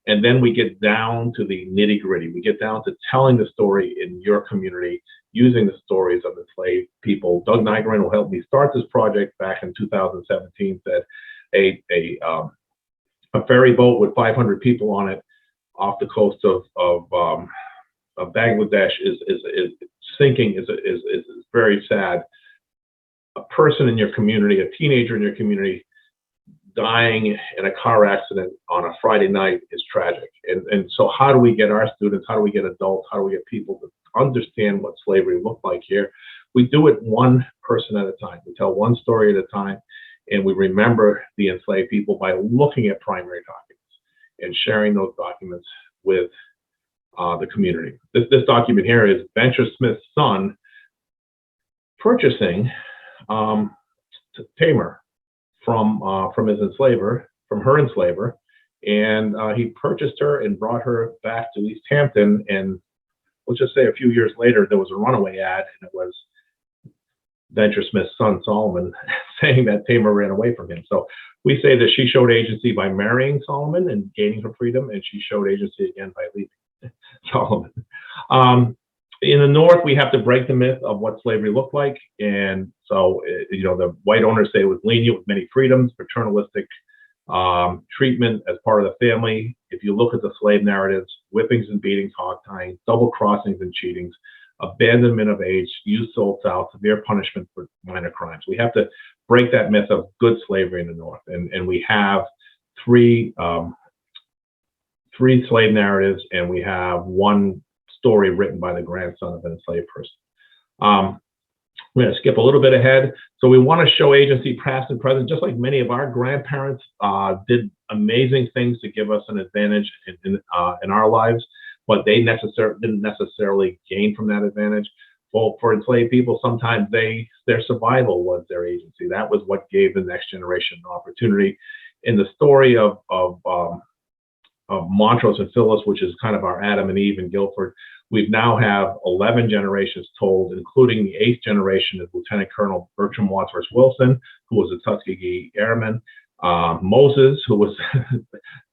And then we get down to the nitty gritty. We get down to telling the story in your community using the stories of enslaved people. Doug Nygren, who helped me start this project back in 2017, said a ferry boat with 500 people on it off the coast of Bangladesh is sinking is very sad. A person in your community, a teenager in your community, dying in a car accident on a Friday night is tragic. And so how do we get our students, how do we get adults, how do we get people to understand what slavery looked like here? We do it one person at a time. We tell one story at a time, and we remember the enslaved people by looking at primary documents and sharing those documents with the community. This document here is Venture Smith's son purchasing Tamar from his enslaver, from her enslaver, and he purchased her and brought her back to East Hampton. And let's just say a few years later, there was a runaway ad, and it was Venture Smith's son Solomon saying that Tamar ran away from him. So we say that she showed agency by marrying Solomon and gaining her freedom, and she showed agency again by leaving Solomon. In the North, we have to break the myth of what slavery looked like. And so, the white owners say it was lenient with many freedoms, paternalistic treatment as part of the family. If you look at the slave narratives, whippings and beatings, hog tying, double crossings and cheatings, abandonment of age, youth sold south, severe punishment for minor crimes. We have to break that myth of good slavery in the North. And we have three slave narratives, and we have one story written by the grandson of an enslaved person. I'm going to skip a little bit ahead. So we want to show agency past and present, just like many of our grandparents did amazing things to give us an advantage in our lives, but they didn't necessarily gain from that advantage. Well, for enslaved people, sometimes their survival was their agency. That was what gave the next generation an opportunity. In the story of Montrose and Phyllis, which is kind of our Adam and Eve in Guilford, we now have 11 generations told, including the 8th generation of Lieutenant Colonel Bertram Wadsworth Wilson, who was a Tuskegee Airman, Moses, who was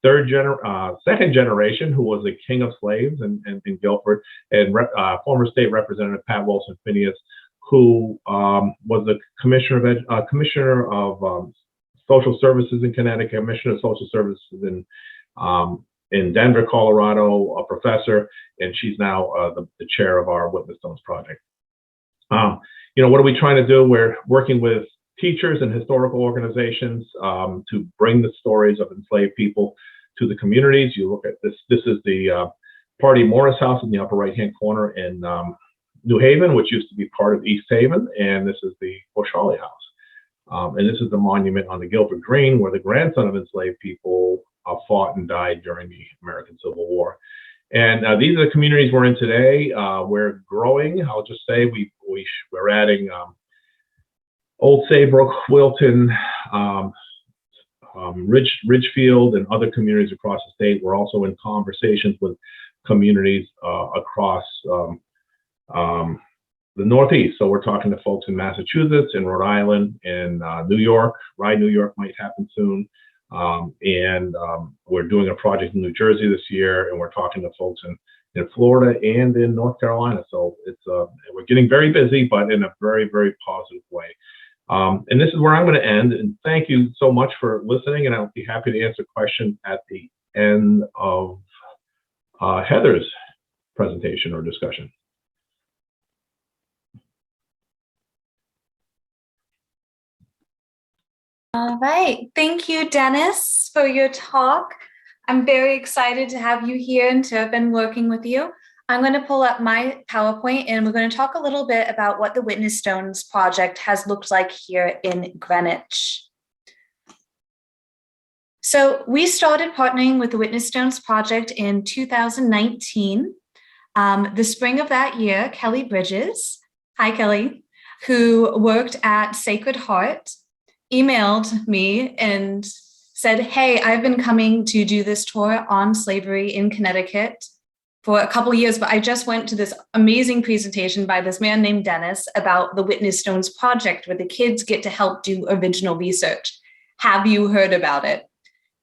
second generation, who was the king of slaves in Guilford, and former state representative Pat Wilson Phineas, who was the commissioner of social services in Connecticut, commissioner of social services in Denver, Colorado, a professor, and she's now the chair of our Witness Stones project. What are we trying to do? We're working with teachers and historical organizations to bring the stories of enslaved people to the communities. You look at this. This is the Party Morris House in the upper right-hand corner in New Haven, which used to be part of East Haven, and this is the Bush Hawley House. And this is the monument on the Guilford Green where the grandson of enslaved people fought and died during the American Civil War. And these are the communities we're in today. We're growing. I'll just say we're adding Old Saybrook, Wilton, Ridgefield, and other communities across the state. We're also in conversations with communities across the Northeast. So we're talking to folks in Massachusetts, in Rhode Island, in New York. Rye, New York might happen soon. And we're doing a project in New Jersey this year, and we're talking to folks in Florida and in North Carolina. So it's we're getting very busy, but in a very, very positive way. And this is where I'm going to end. And thank you so much for listening. And I'll be happy to answer questions at the end of Heather's presentation or discussion. All right. Thank you, Dennis, for your talk. I'm very excited to have you here and to have been working with you. I'm going to pull up my PowerPoint and we're going to talk a little bit about what the Witness Stones project has looked like here in Greenwich. So we started partnering with the Witness Stones project in 2019. The spring of that year, Kelly Bridges, hi Kelly, who worked at Sacred Heart, emailed me and said, hey, I've been coming to do this tour on slavery in Connecticut for a couple of years, but I just went to this amazing presentation by this man named Denis about the Witness Stones project where the kids get to help do original research. Have you heard about it?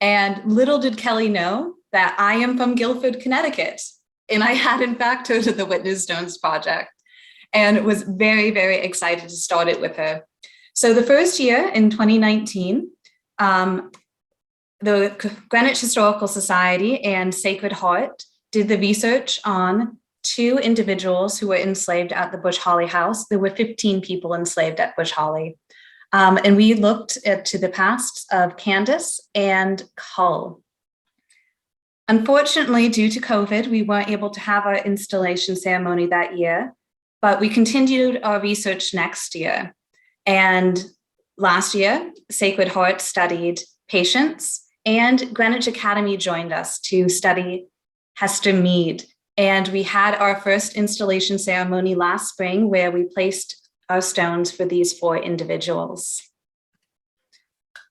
And little did Kelly know that I am from Guilford, Connecticut, and I had in fact heard of the Witness Stones project and was very, very excited to start it with her. So the first year in 2019, the Greenwich Historical Society and Sacred Heart did the research on 2 individuals who were enslaved at the Bush Hawley House. There were 15 people enslaved at Bush Hawley. And we looked to the past of Candice and Cull. Unfortunately, due to COVID, we weren't able to have our installation ceremony that year, but we continued our research next year. And last year, Sacred Heart studied patience, and Greenwich Academy joined us to study Hester Mead. And we had our first installation ceremony last spring where we placed our stones for these 4 individuals.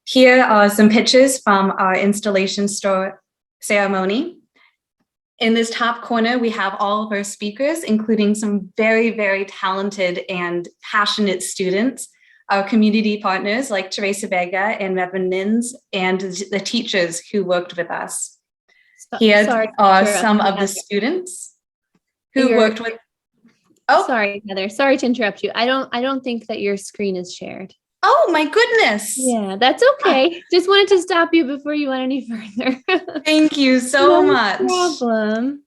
Here are some pictures from our installation ceremony. In this top corner, we have all of our speakers, including some very, very talented and passionate students, our community partners like Teresa Vega and Reverend Nins, and the teachers who worked with us. Here are some of the students who worked with. Oh, sorry, Heather. Sorry to interrupt you. I don't think that your screen is shared. Oh my goodness. Yeah, that's okay. Just wanted to stop you before you went any further. Thank you so much. No problem.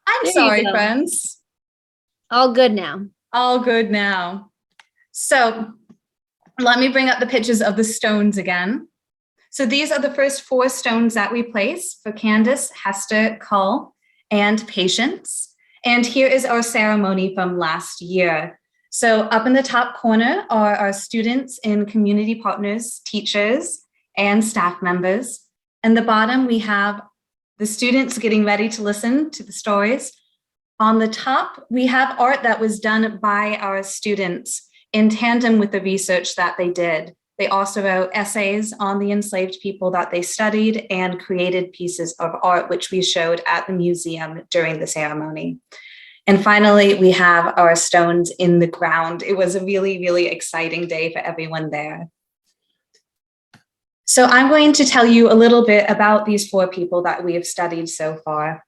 I'm sorry, friends. All good now. All good now. So let me bring up the pictures of the stones again. So these are the first 4 stones that we place for Candice, Hester, Cull, and Patience. And here is our ceremony from last year. So up in the top corner are our students and community partners, teachers, and staff members. In the bottom, we have the students getting ready to listen to the stories. On the top, we have art that was done by our students in tandem with the research that they did. They also wrote essays on the enslaved people that they studied and created pieces of art, which we showed at the museum during the ceremony. And finally, we have our stones in the ground. It was a really, really exciting day for everyone there. So I'm going to tell you a little bit about these 4 people that we have studied so far.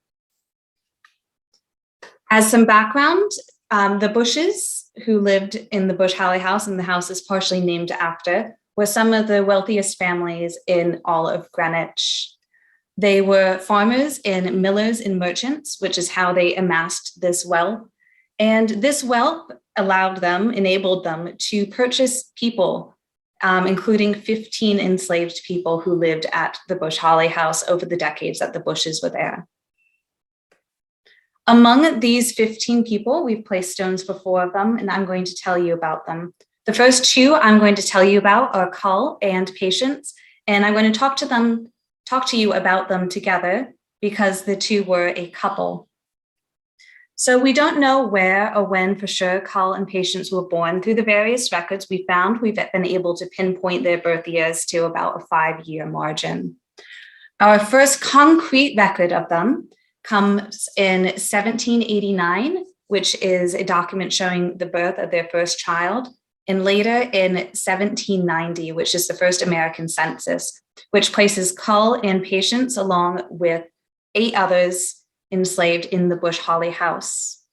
As some background, the Bushes, who lived in the Bush Hawley House, and the house is partially named after, were some of the wealthiest families in all of Greenwich. They were farmers and millers and merchants, which is how they amassed this wealth. And this wealth enabled them to purchase people including 15 enslaved people who lived at the Bush Holly house over the decades that the Bushes were there. Among these 15 people, we've placed stones for 4 of them, and I'm going to tell you about them. The first 2 I'm going to tell you about are Cull and Patience, and I'm going to talk to you about them together because the 2 were a couple. So we don't know where or when for sure Cull and Patience were born. Through the various records we found, we've been able to pinpoint their birth years to about a 5-year margin. Our first concrete record of them comes in 1789, which is a document showing the birth of their first child, and later in 1790, which is the first American census, which places Cull and Patience along with 8 others enslaved in the Bush Holly house.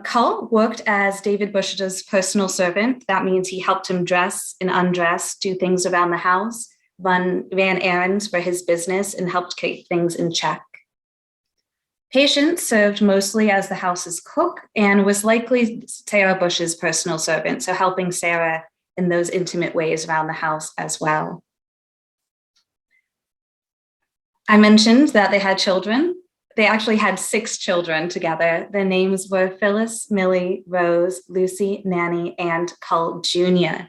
Cull worked as David Bush's personal servant. That means he helped him dress and undress, do things around the house, ran errands for his business, and helped keep things in check. Patience served mostly as the house's cook and was likely Sarah Bush's personal servant, so helping Sarah in those intimate ways around the house as well. I mentioned that they had children. They actually had 6 children together. Their names were Phyllis, Millie, Rose, Lucy, Nanny, and Cull Jr.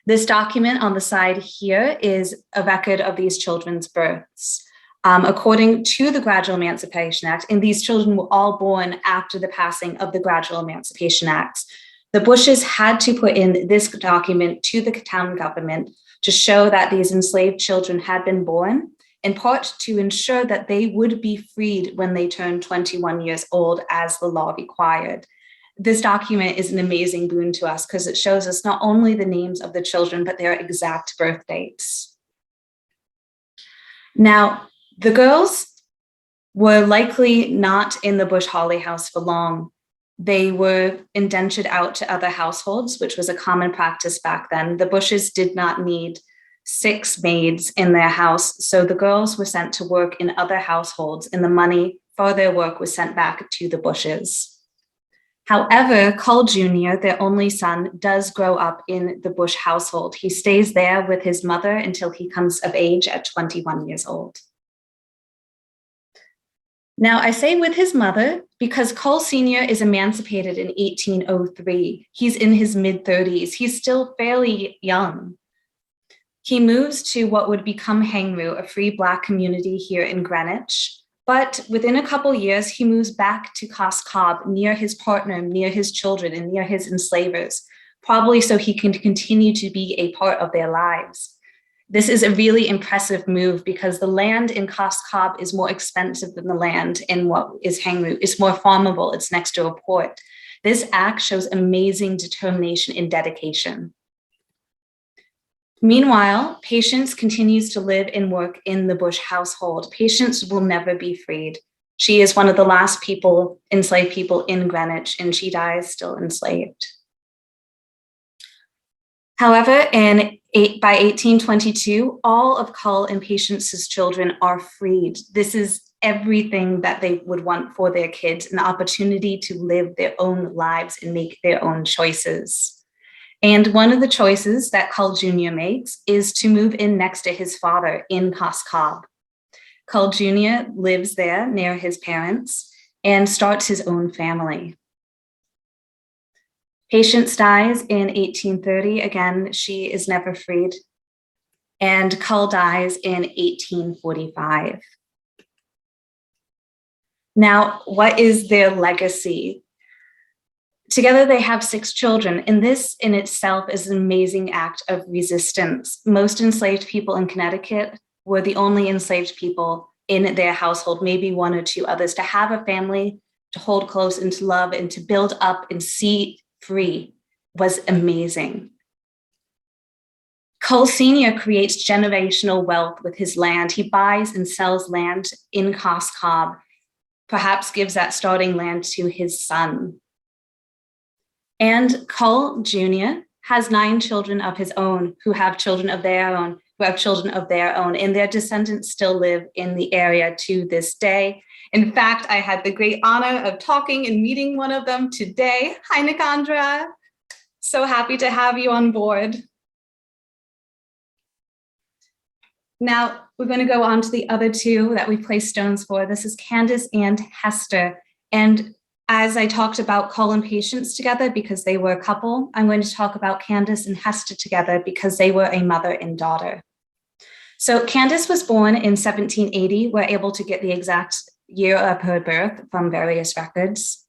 This document on the side here is a record of these children's births. According to the Gradual Emancipation Act, and these children were all born after the passing of the Gradual Emancipation Act, the Bushes had to put in this document to the town government to show that these enslaved children had been born, in part to ensure that they would be freed when they turned 21 years old as the law required. This document is an amazing boon to us because it shows us not only the names of the children, but their exact birth dates. Now, the girls were likely not in the Bush Holly house for long. They were indentured out to other households, which was a common practice back then. The Bushes did not need 6 maids in their house, so the girls were sent to work in other households, and the money for their work was sent back to the Bushes. However, Cull Jr., their only son, does grow up in the Bush household. He stays there with his mother until he comes of age at 21 years old. Now, I say with his mother because Cull Sr. is emancipated in 1803. He's in his mid-30s. He's still fairly young. He moves to what would become Hangru, a free Black community here in Greenwich. But within a couple years, he moves back to Cos Cob, near his partner, near his children, and near his enslavers, probably so he can continue to be a part of their lives. This is a really impressive move because the land in Cos Cob is more expensive than the land in what is Hangru. It's more farmable. It's next to a port. This act shows amazing determination and dedication. Meanwhile, Patience continues to live and work in the Bush household. Patience will never be freed. She is one of the last enslaved people in Greenwich, and she dies still enslaved. However, by 1822, all of Cull and Patience's children are freed. This is everything that they would want for their kids, an opportunity to live their own lives and make their own choices. And one of the choices that Cull Jr. makes is to move in next to his father in Cos Cob. Cull Jr. lives there near his parents and starts his own family. Patience dies in 1830. Again, she is never freed. And Cull dies in 1845. Now, what is their legacy? Together, they have 6 children, and this in itself is an amazing act of resistance. Most enslaved people in Connecticut were the only enslaved people in their household, maybe 1 or 2 others, to have a family, to hold close and to love and to build up and see free was amazing. Cull Sr. creates generational wealth with his land. He buys and sells land in Cos Cob, perhaps gives that starting land to his son. And Cull Jr. has 9 children of his own who have children of their own, and their descendants still live in the area to this day. In fact, I had the great honor of talking and meeting one of them today. Hi, Nicandra. So happy to have you on board. Now we're going to go on to the other two that we placed stones for. This is Candice and Hester. And as I talked about Cull and Patience together because they were a couple, I'm going to talk about Candice and Hester together because they were a mother and daughter. So Candice was born in 1780. We're able to get the exact year of her birth from various records.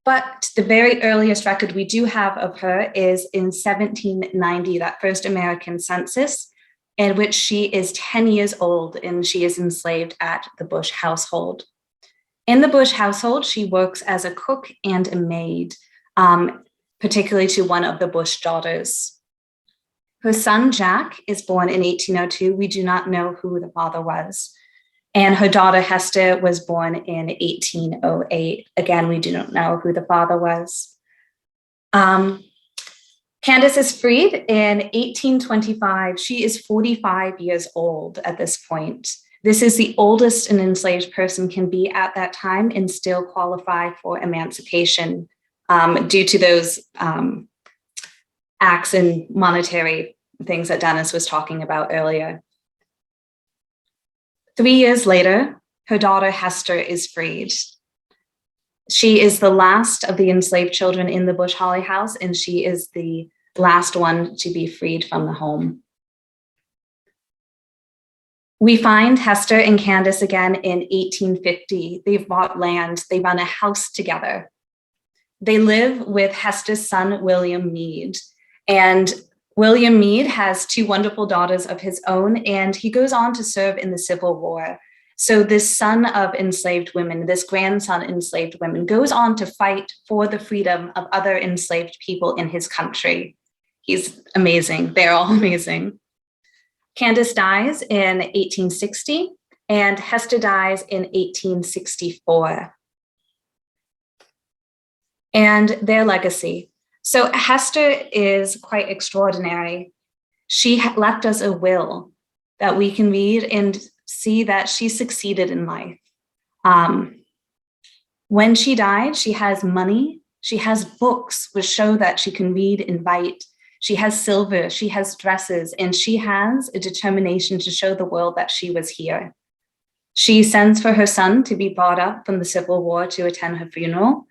But the very earliest record we do have of her is in 1790, that first American census, in which she is 10 years old and she is enslaved at the Bush household. In the Bush household, she works as a cook and a maid, particularly to one of the Bush daughters. Her son, Jack, is born in 1802. We do not know who the father was. And her daughter, Hester, was born in 1808. Again, we do not know who the father was. Candice is freed in 1825. She is 45 years old at this point. This is the oldest an enslaved person can be at that time and still qualify for emancipation due to those acts and monetary things that Dennis was talking about earlier. 3 years later, her daughter Hester is freed. She is the last of the enslaved children in the Bush Holly house, and she is the last one to be freed from the home. We find Hester and Candice again in 1850. They've bought land. They run a house together. They live with Hester's son, William Meade. And William Meade has two wonderful daughters of his own, and he goes on to serve in the Civil War. So this son of enslaved women, this grandson of enslaved women, goes on to fight for the freedom of other enslaved people in his country. He's amazing. They're all amazing. Candice dies in 1860, and Hester dies in 1864. And their legacy. So Hester is quite extraordinary. She left us a will that we can read and see that she succeeded in life. When she died, she has money. She has books which show that she can read and write. She has silver, she has dresses, and she has a determination to show the world that she was here. She sends for her son to be brought up from the Civil War to attend her funeral.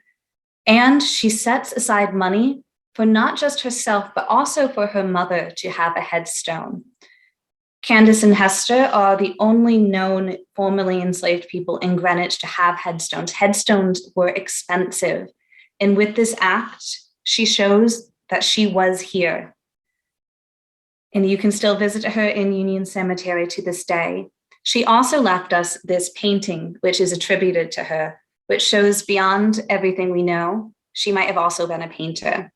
And she sets aside money for not just herself, but also for her mother to have a headstone. Candice and Hester are the only known formerly enslaved people in Greenwich to have headstones. Headstones were expensive. And with this act, she shows that she was here. And you can still visit her in Union Cemetery to this day. She also left us this painting, which is attributed to her, which shows beyond everything we know, she might have also been a painter.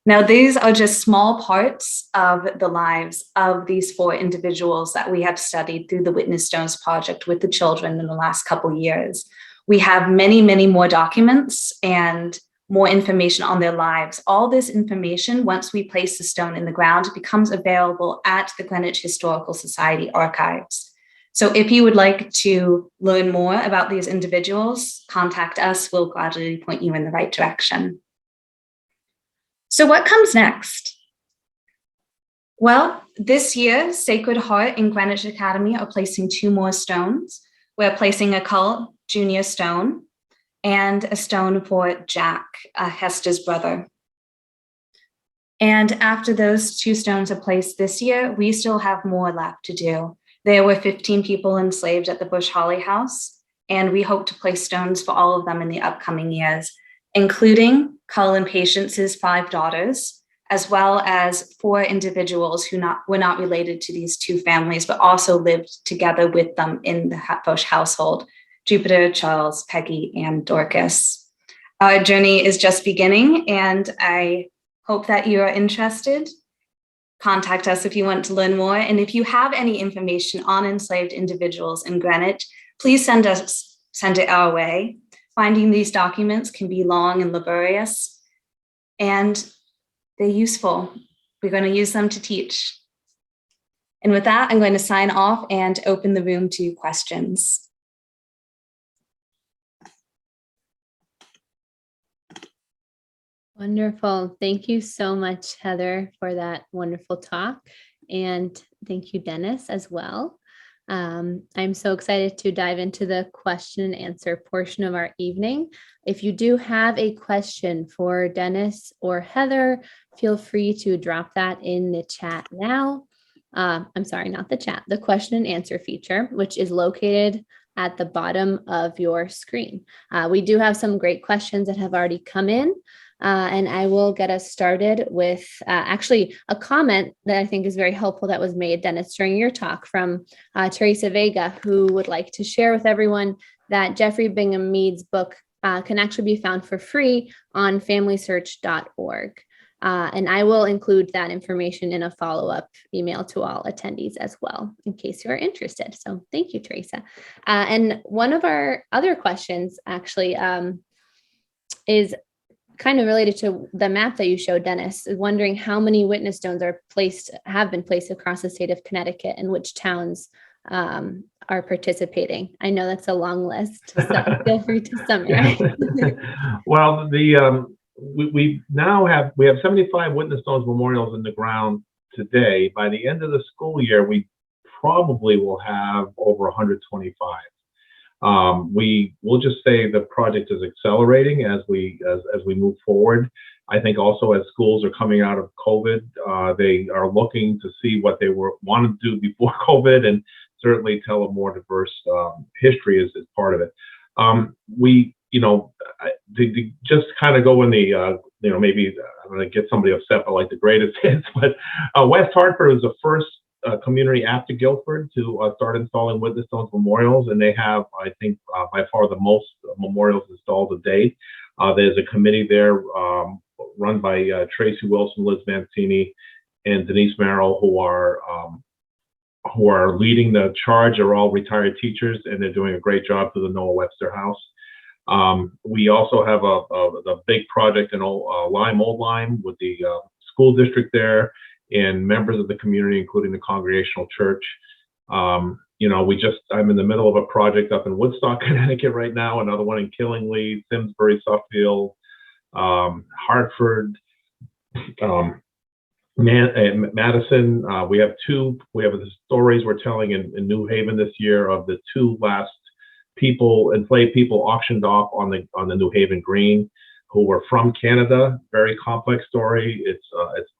Now, these are just small parts of the lives of these four individuals that we have studied through the Witness Stones Project with the children in the last couple of years. We have many, many more documents and more information on their lives. All this information, once we place the stone in the ground, becomes available at the Greenwich Historical Society archives. So if you would like to learn more about these individuals, contact us. We'll gladly point you in the right direction. So what comes next? Well, this year, Sacred Heart and Greenwich Academy are placing two more stones. We're placing a Cull Junior stone and a stone for Jack, Hester's brother. And after those two stones are placed this year, we still have more left to do. There were 15 people enslaved at the Bush Holly House, and we hope to place stones for all of them in the upcoming years, including Cull and Patience's 5 daughters, as well as 4 individuals who were not related to these two families, but also lived together with them in the Bush household: Jupiter, Charles, Peggy, and Dorcas. Our journey is just beginning, and I hope that you are interested. Contact us if you want to learn more. And if you have any information on enslaved individuals in Greenwich, please send it our way. Finding these documents can be long and laborious, and they're useful. We're going to use them to teach. And with that, I'm going to sign off and open the room to questions. Wonderful. Thank you so much, Heather, for that wonderful talk. and thank you, Dennis, as well. I'm so excited to dive into the question and answer portion of our evening. If you do have a question for Dennis or Heather, feel free to drop that in the chat now. I'm sorry, not the chat, the question and answer feature, which is located at the bottom of your screen. We do have some great questions that have already come in. And I will get us started with actually a comment that I think is very helpful that was made, Dennis, during your talk from Teresa Vega, who would like to share with everyone that Jeffrey Bingham Mead's book can actually be found for free on familysearch.org. And I will include that information in a follow-up email to all attendees as well, in case you're interested. So thank you, Teresa. And one of our other questions actually is kind of related to the map that you showed, Dennis, is wondering how many witness stones have been placed across the state of Connecticut and which towns are participating. I know that's a long list, so feel free to summarize. Well, we now have 75 witness stones memorials in the ground today. By the end of the school year, we probably will have over 125. We'll just say the project is accelerating as we move forward. I think also as schools are coming out of COVID, they are looking to see what they wanted to do before COVID, and certainly tell a more diverse history is part of it. To just kind of go in the, maybe I'm going to get somebody upset, but like the greatest hits, but West Hartford was the first community after Guilford to start installing witness stones memorials, and they have, I think, by far the most memorials installed to date. There's a committee there run by Tracy Wilson, Liz Mancini, and Denise Merrill, who are leading the charge. They're all retired teachers, and they're doing a great job through the Noah Webster House. We also have a big project in Old Lyme with the school district there and members of the community, including the Congregational Church. I'm in the middle of a project up in Woodstock, Connecticut right now, another one in Killingly, Simsbury, Suffield, Hartford, Madison. We have the stories we're telling in New Haven this year of the two last enslaved people auctioned off on the New Haven Green, who were from Canada. Very complex story.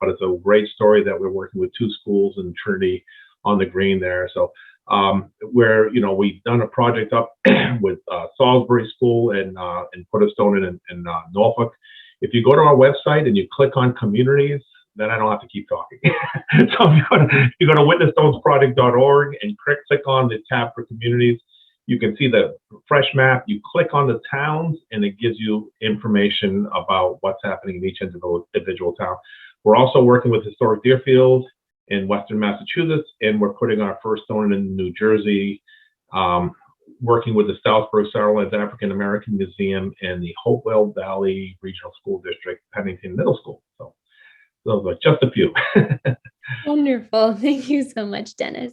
But it's a great story that we're working with two schools in Trinity on the Green there. So we've done a project up with Salisbury School and put a stone in Norfolk. If you go to our website and you click on communities, then I don't have to keep talking. So if you go to witnessstonesproject.org and click on the tab for communities, you can see the fresh map. You click on the towns, and it gives you information about what's happening in each individual town. We're also working with Historic Deerfield in Western Massachusetts, and we're putting our first stone in New Jersey, working with the Southburg Satterlands African American Museum and the Hopewell Valley Regional School District, Pennington Middle School. So those are just a few. Wonderful. Thank you so much, Dennis.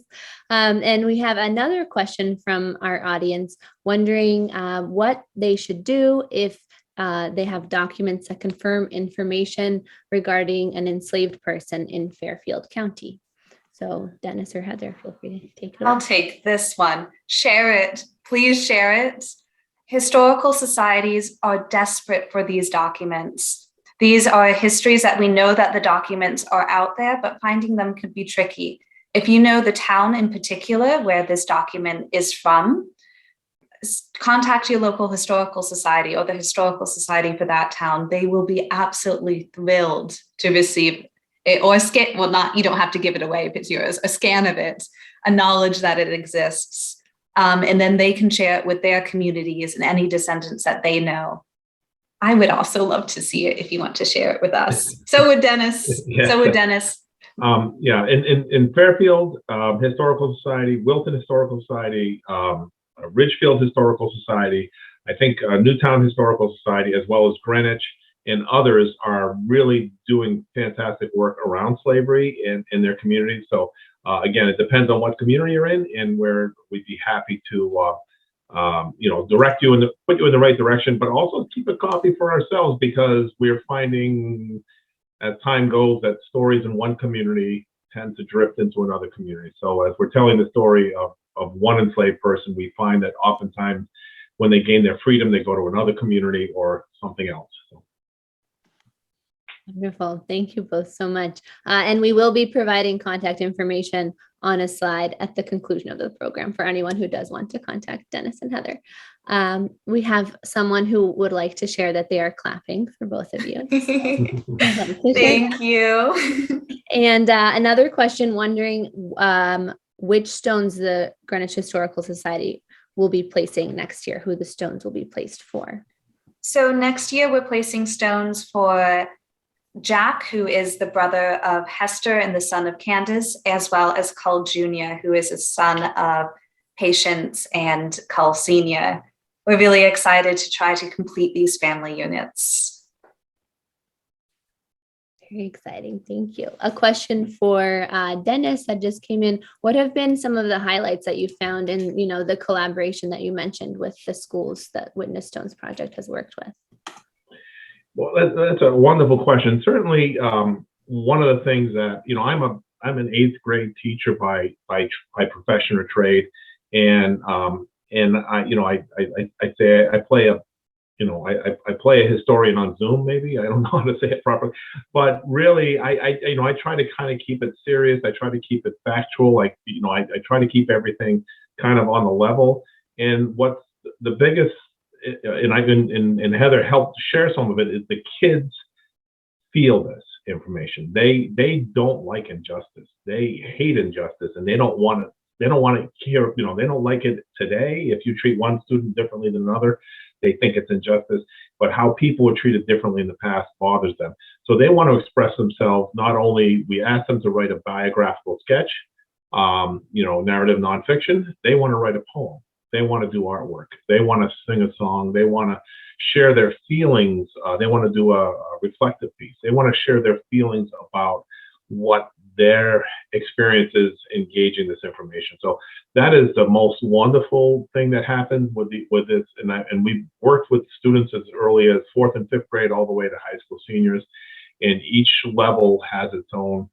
And we have another question from our audience wondering what they should do if they have documents that confirm information regarding an enslaved person in Fairfield County. So Dennis or Heather, feel free to take it. I'll take this one. Share it. Please share it. Historical societies are desperate for these documents. These are histories that we know that the documents are out there, but finding them could be tricky. If you know the town in particular where this document is from, contact your local historical society or the historical society for that town. They will be absolutely thrilled to receive it, or you don't have to give it away if it's yours, a scan of it, a knowledge that it exists. And then they can share it with their communities and any descendants that they know. I would also love to see it if you want to share it with us. So would Dennis. Yeah. So would Dennis. In Fairfield Historical Society, Wilton Historical Society, Ridgefield Historical Society, I think Newtown Historical Society, as well as Greenwich and others are really doing fantastic work around slavery in their communities. So again, it depends on what community you're in and where we'd be happy to direct you and put you in the right direction, but also keep a copy for ourselves, because we're finding as time goes that stories in one community tend to drift into another community. So as we're telling the story of one enslaved person, we find that oftentimes when they gain their freedom, they go to another community or something else. So. Wonderful. Thank you both so much. And we will be providing contact information on a slide at the conclusion of the program for anyone who does want to contact Dennis and Heather. We have someone who would like to share that they are clapping for both of you. Thank you. And another question, wondering which stones the Greenwich Historical Society will be placing next year, who the stones will be placed for. So next year we're placing stones for Jack, who is the brother of Hester and the son of Candice, as well as Cull Jr., who is a son of Patience and Cull Sr. We're really excited to try to complete these family units. Very exciting. Thank you. A question for Dennis that just came in. What have been some of the highlights that you found in, the collaboration that you mentioned with the schools that Witness Stones Project has worked with? Well, that's a wonderful question. Certainly, one of the things that I'm an 8th grade teacher by profession or trade, and I say I play a historian on Zoom. Maybe I don't know how to say it properly, but really I try to kind of keep it serious. I try to keep it factual. I try to keep everything kind of on the level. And what's the biggest, and Heather helped share some of it, is the kids feel this information. They don't like injustice. They hate injustice, and they don't want to hear. They don't like it today. If you treat one student differently than another, they think it's injustice. But how people were treated differently in the past bothers them. So they want to express themselves. Not only we ask them to write a biographical sketch, narrative nonfiction. They want to write a poem. They want to do artwork. They want to sing a song. They want to share their feelings. They want to do a reflective piece. They want to share their feelings about what their experiences engaging this information. So that is the most wonderful thing that happens with this. And we've worked with students as early as 4th and 5th grade all the way to high school seniors, and each level has its own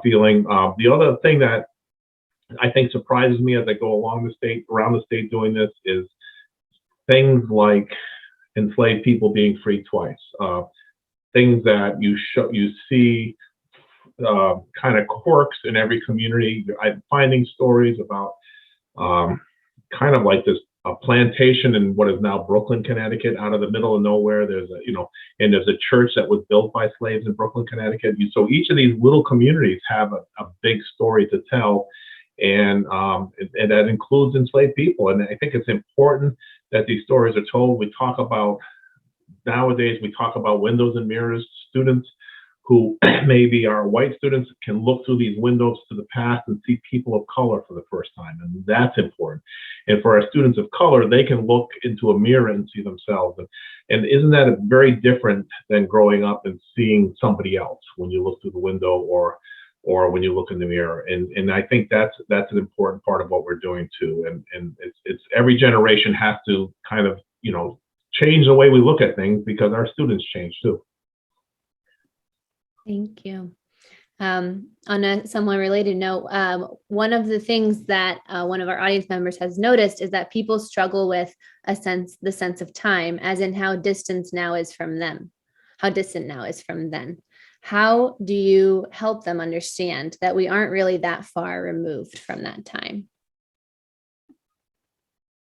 feeling. The other thing that I think surprises me as I go around the state doing this is things like enslaved people being freed twice. Things that you see kind of quirks in every community. I'm finding stories about kind of like this plantation in what is now Brooklyn, Connecticut, out of the middle of nowhere. There's a church that was built by slaves in Brooklyn, Connecticut. So each of these little communities have a big story to tell. And that includes enslaved people. And I think it's important that these stories are told. Nowadays, we talk about windows and mirrors. Students who maybe are white students can look through these windows to the past and see people of color for the first time. And that's important. And for our students of color, they can look into a mirror and see themselves. And isn't that very different than growing up and seeing somebody else when you look through the window or when you look in the mirror? And I think that's an important part of what we're doing too. And it's every generation has to kind of, change the way we look at things because our students change too. Thank you. On a somewhat related note, one of the things that one of our audience members has noticed is that people struggle with the sense of time, as in how distant now is from them, how distant now is from then. How do you help them understand that we aren't really that far removed from that time?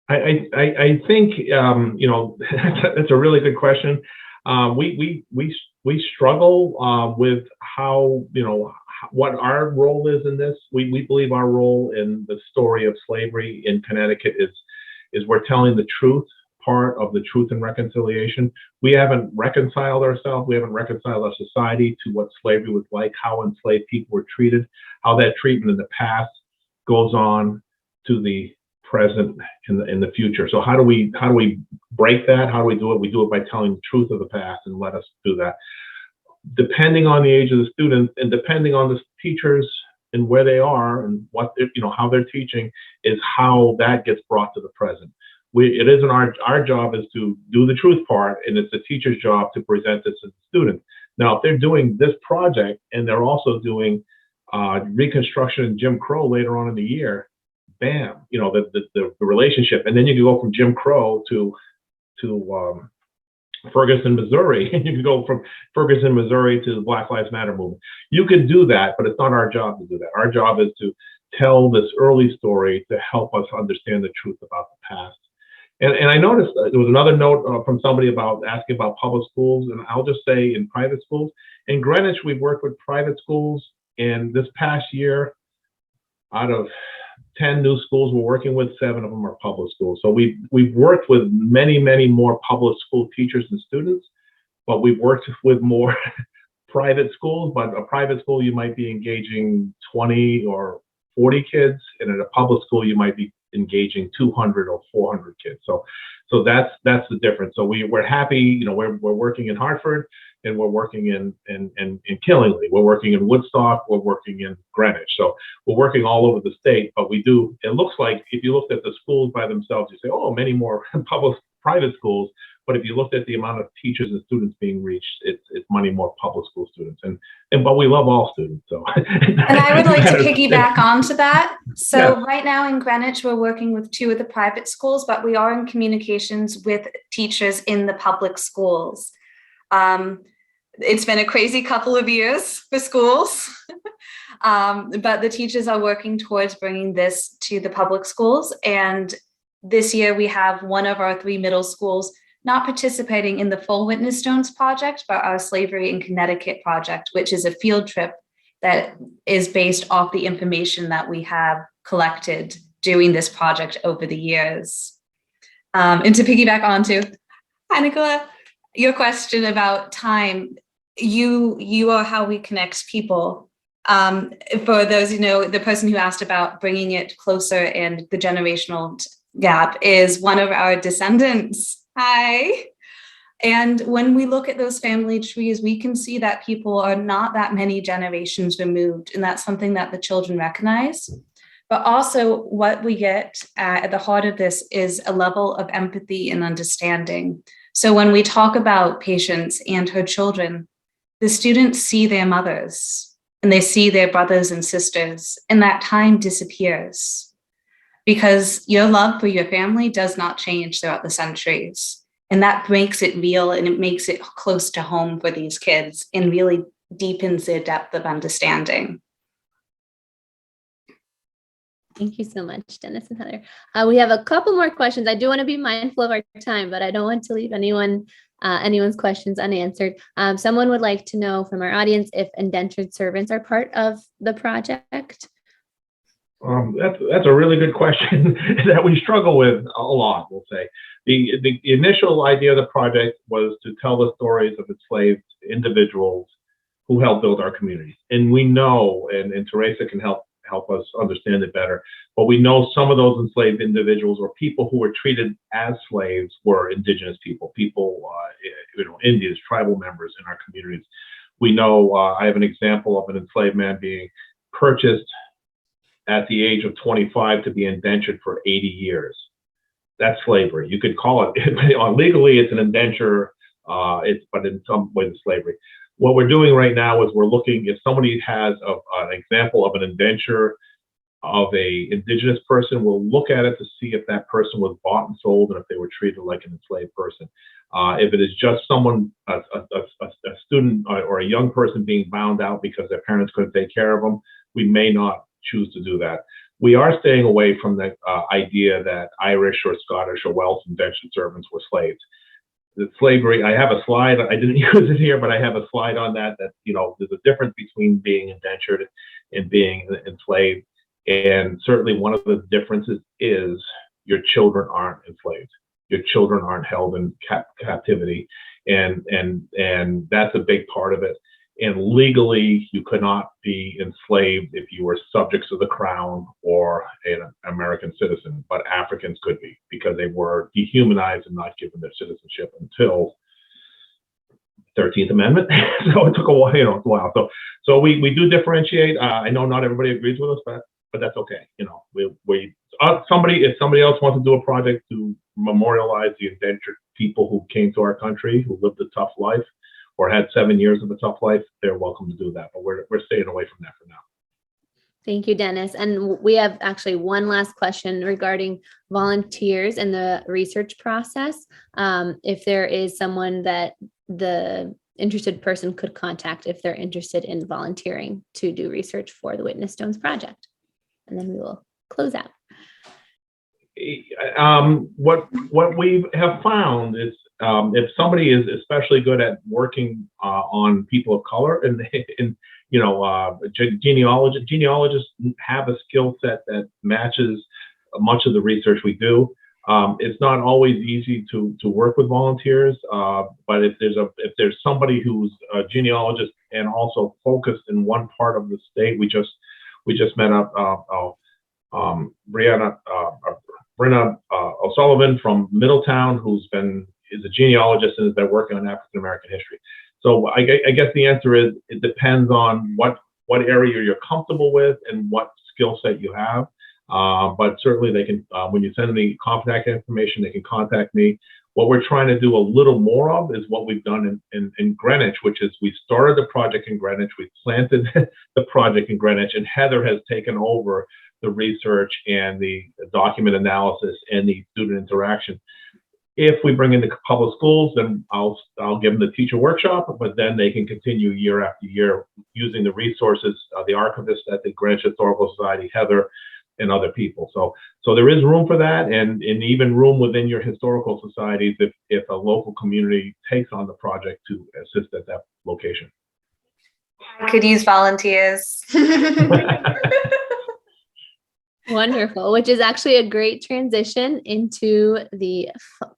I think that's a really good question. We struggle with how what our role is in this. We believe our role in the story of slavery in Connecticut is we're telling the truth part of the Truth and Reconciliation. We haven't reconciled ourselves. We haven't reconciled our society to what slavery was like, how enslaved people were treated, how that treatment in the past goes on to the present in the future. So how do we break that? How do we do it? We do it by telling the truth of the past, and let us do that. Depending on the age of the students and depending on the teachers and where they are and what how they're teaching, is how that gets brought to the present. It isn't our job is to do the truth part, and it's the teacher's job to present this to the students. Now, if they're doing this project and they're also doing Reconstruction and Jim Crow later on in the year, bam, the relationship. And then you can go from Jim Crow to Ferguson, Missouri, and you can go from Ferguson, Missouri to the Black Lives Matter movement. You can do that, but it's not our job to do that. Our job is to tell this early story to help us understand the truth about the past. And I noticed there was another note from somebody about asking about public schools, and I'll just say in private schools. In Greenwich, we've worked with private schools, and this past year, out of 10 new schools we're working with, 7 of them are public schools. So we've worked with many, many more public school teachers and students, but we've worked with more private schools. But a private school, you might be engaging 20 or 40 kids, and at a public school, you might be engaging 200 or 400 kids. So that's the difference. So we're happy, we're working in Hartford, and we're working in Killingly, we're working in Woodstock, we're working in Greenwich. So we're working all over the state, but it looks like if you looked at the schools by themselves, you say, oh, many more private schools. But if you looked at the amount of teachers and students being reached, it's many more public school students. But we love all students. So. And I would like to piggyback onto that. So right now in Greenwich, we're working with 2 of the private schools, but we are in communications with teachers in the public schools. It's been a crazy couple of years for schools, but the teachers are working towards bringing this to the public schools. And this year we have one of our 3 middle schools not participating in the full Witness Stones project, but our Slavery in Connecticut project, which is a field trip that is based off the information that we have collected doing this project over the years. And to piggyback onto, hi, Nicola, your question about time, you are how we connect people. For those who know, the person who asked about bringing it closer and the generational gap is one of our descendants. Hi. And when we look at those family trees, we can see that people are not that many generations removed. And that's something that the children recognize. But also what we get at the heart of this is a level of empathy and understanding. So when we talk about Patience and her children, the students see their mothers and they see their brothers and sisters, and that time disappears because your love for your family does not change throughout the centuries. And that makes it real and it makes it close to home for these kids and really deepens their depth of understanding. Thank you so much, Dennis and Heather. We have a couple more questions. I do want to be mindful of our time, but I don't want to leave anyone's questions unanswered. Someone would like to know from our audience if indentured servants are part of the project. That's a really good question that we struggle with a lot, we'll say. The initial idea of the project was to tell the stories of enslaved individuals who helped build our communities. And we know, and Teresa can help us understand it better, but we know some of those enslaved individuals or people who were treated as slaves were indigenous people, Indians, tribal members in our communities. We know, I have an example of an enslaved man being purchased at the age of 25 to be indentured for 80 years. That's slavery. You could call it, legally it's an indenture, but in some ways it's slavery. What we're doing right now is we're looking, if somebody has an example of an indenture of a indigenous person, we'll look at it to see if that person was bought and sold and if they were treated like an enslaved person. If it is just someone, a student or a young person being bound out because their parents couldn't take care of them, we may not choose to do that. We are staying away from the idea that Irish or Scottish or Welsh indentured servants were slaves. The slavery, I have a slide, I didn't use it here, but I have a slide on that, there's a difference between being indentured and being enslaved. And certainly one of the differences is your children aren't enslaved. Your children aren't held in captivity. And that's a big part of it. And legally, you could not be enslaved if you were subjects of the crown or an American citizen, but Africans could be because they were dehumanized and not given their citizenship until 13th Amendment. So it took a while, So we do differentiate. I know not everybody agrees with us, but that's okay. If somebody else wants to do a project to memorialize the indentured people who came to our country, who lived a tough life, or had 7 years of a tough life, they're welcome to do that. But we're staying away from that for now. Thank you, Dennis. And we have actually one last question regarding volunteers and the research process. If there is someone that the interested person could contact if they're interested in volunteering to do research for the Witness Stones project. And then we will close out. What we have found is if somebody is especially good at working on people of color and genealogists have a skill set that matches much of the research we do. It's not always easy to work with volunteers, but if there's somebody who's a genealogist and also focused in one part of the state, we just met up Brenna O'Sullivan from Middletown, is a genealogist and has been working on African American history. So I guess the answer is it depends on what area you're comfortable with and what skill set you have. But certainly they can, when you send me contact information, they can contact me. What we're trying to do a little more of is what we've done in Greenwich, which is we started the project in Greenwich, we planted the project in Greenwich, and Heather has taken over the research and the document analysis and the student interaction. If we bring in the public schools, then I'll give them the teacher workshop, but then they can continue year after year using the resources, the archivists at the Greenwich Historical Society, Heather, and other people. So there is room for that, and even room within your historical societies if a local community takes on the project to assist at that location. I could use volunteers. Wonderful, which is actually a great transition into the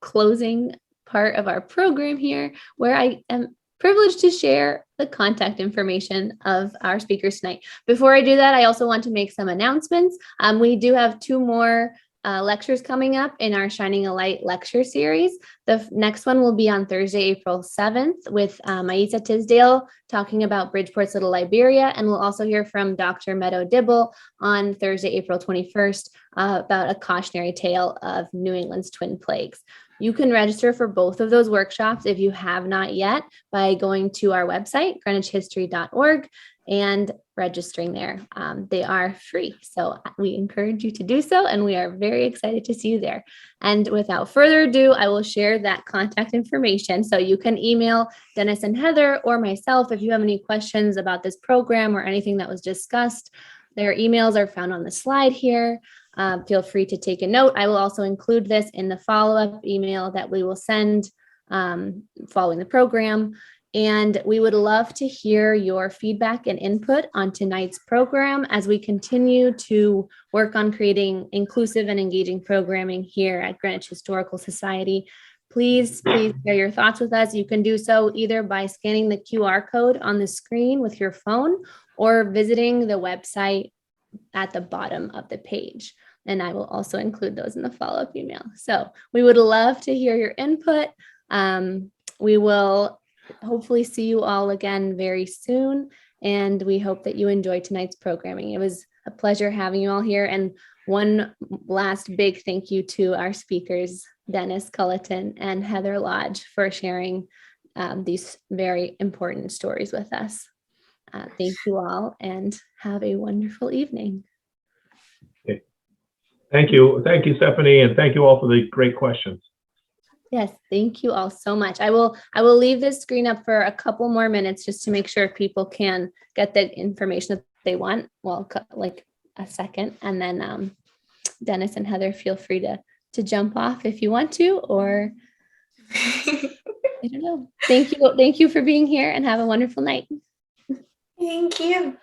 closing part of our program here, where I am privileged to share the contact information of our speakers tonight. Before I do that, I also want to make some announcements. We do have 2 more lectures coming up in our Shining a Light lecture series. The next one will be on Thursday, April 7th with Maisa Tisdale talking about Bridgeport's Little Liberia. And we'll also hear from Dr. Meadow Dibble on Thursday, April 21st about a cautionary tale of New England's twin plagues. You can register for both of those workshops if you have not yet by going to our website, greenwichhistory.org, and registering there. They are free, so we encourage you to do so, and we are very excited to see you there. And without further ado, I will share that contact information, so you can email Dennis and Heather or myself if you have any questions about this program or anything that was discussed. Their emails are found on the slide here. Feel free to take a note. I will also include this in the follow-up email that we will send following the program. And we would love to hear your feedback and input on tonight's program as we continue to work on creating inclusive and engaging programming here at Greenwich Historical Society. Please share your thoughts with us. You can do so either by scanning the QR code on the screen with your phone or visiting the website at the bottom of the page. And I will also include those in the follow-up email. So we would love to hear your input. We will hopefully see you all again very soon. And we hope that you enjoyed tonight's programming. It was a pleasure having you all here. And one last big thank you to our speakers, Dennis Culliton and Heather Lodge, for sharing these very important stories with us. Thank you all and have a wonderful evening. Okay. Thank you, Stephanie, and thank you all for the great questions. Yes, thank you all so much. I will leave this screen up for a couple more minutes just to make sure people can get the information that they want. Well, like a second, and then Dennis and Heather, feel free to jump off if you want to, or I don't know. Thank you for being here and have a wonderful night. Thank you.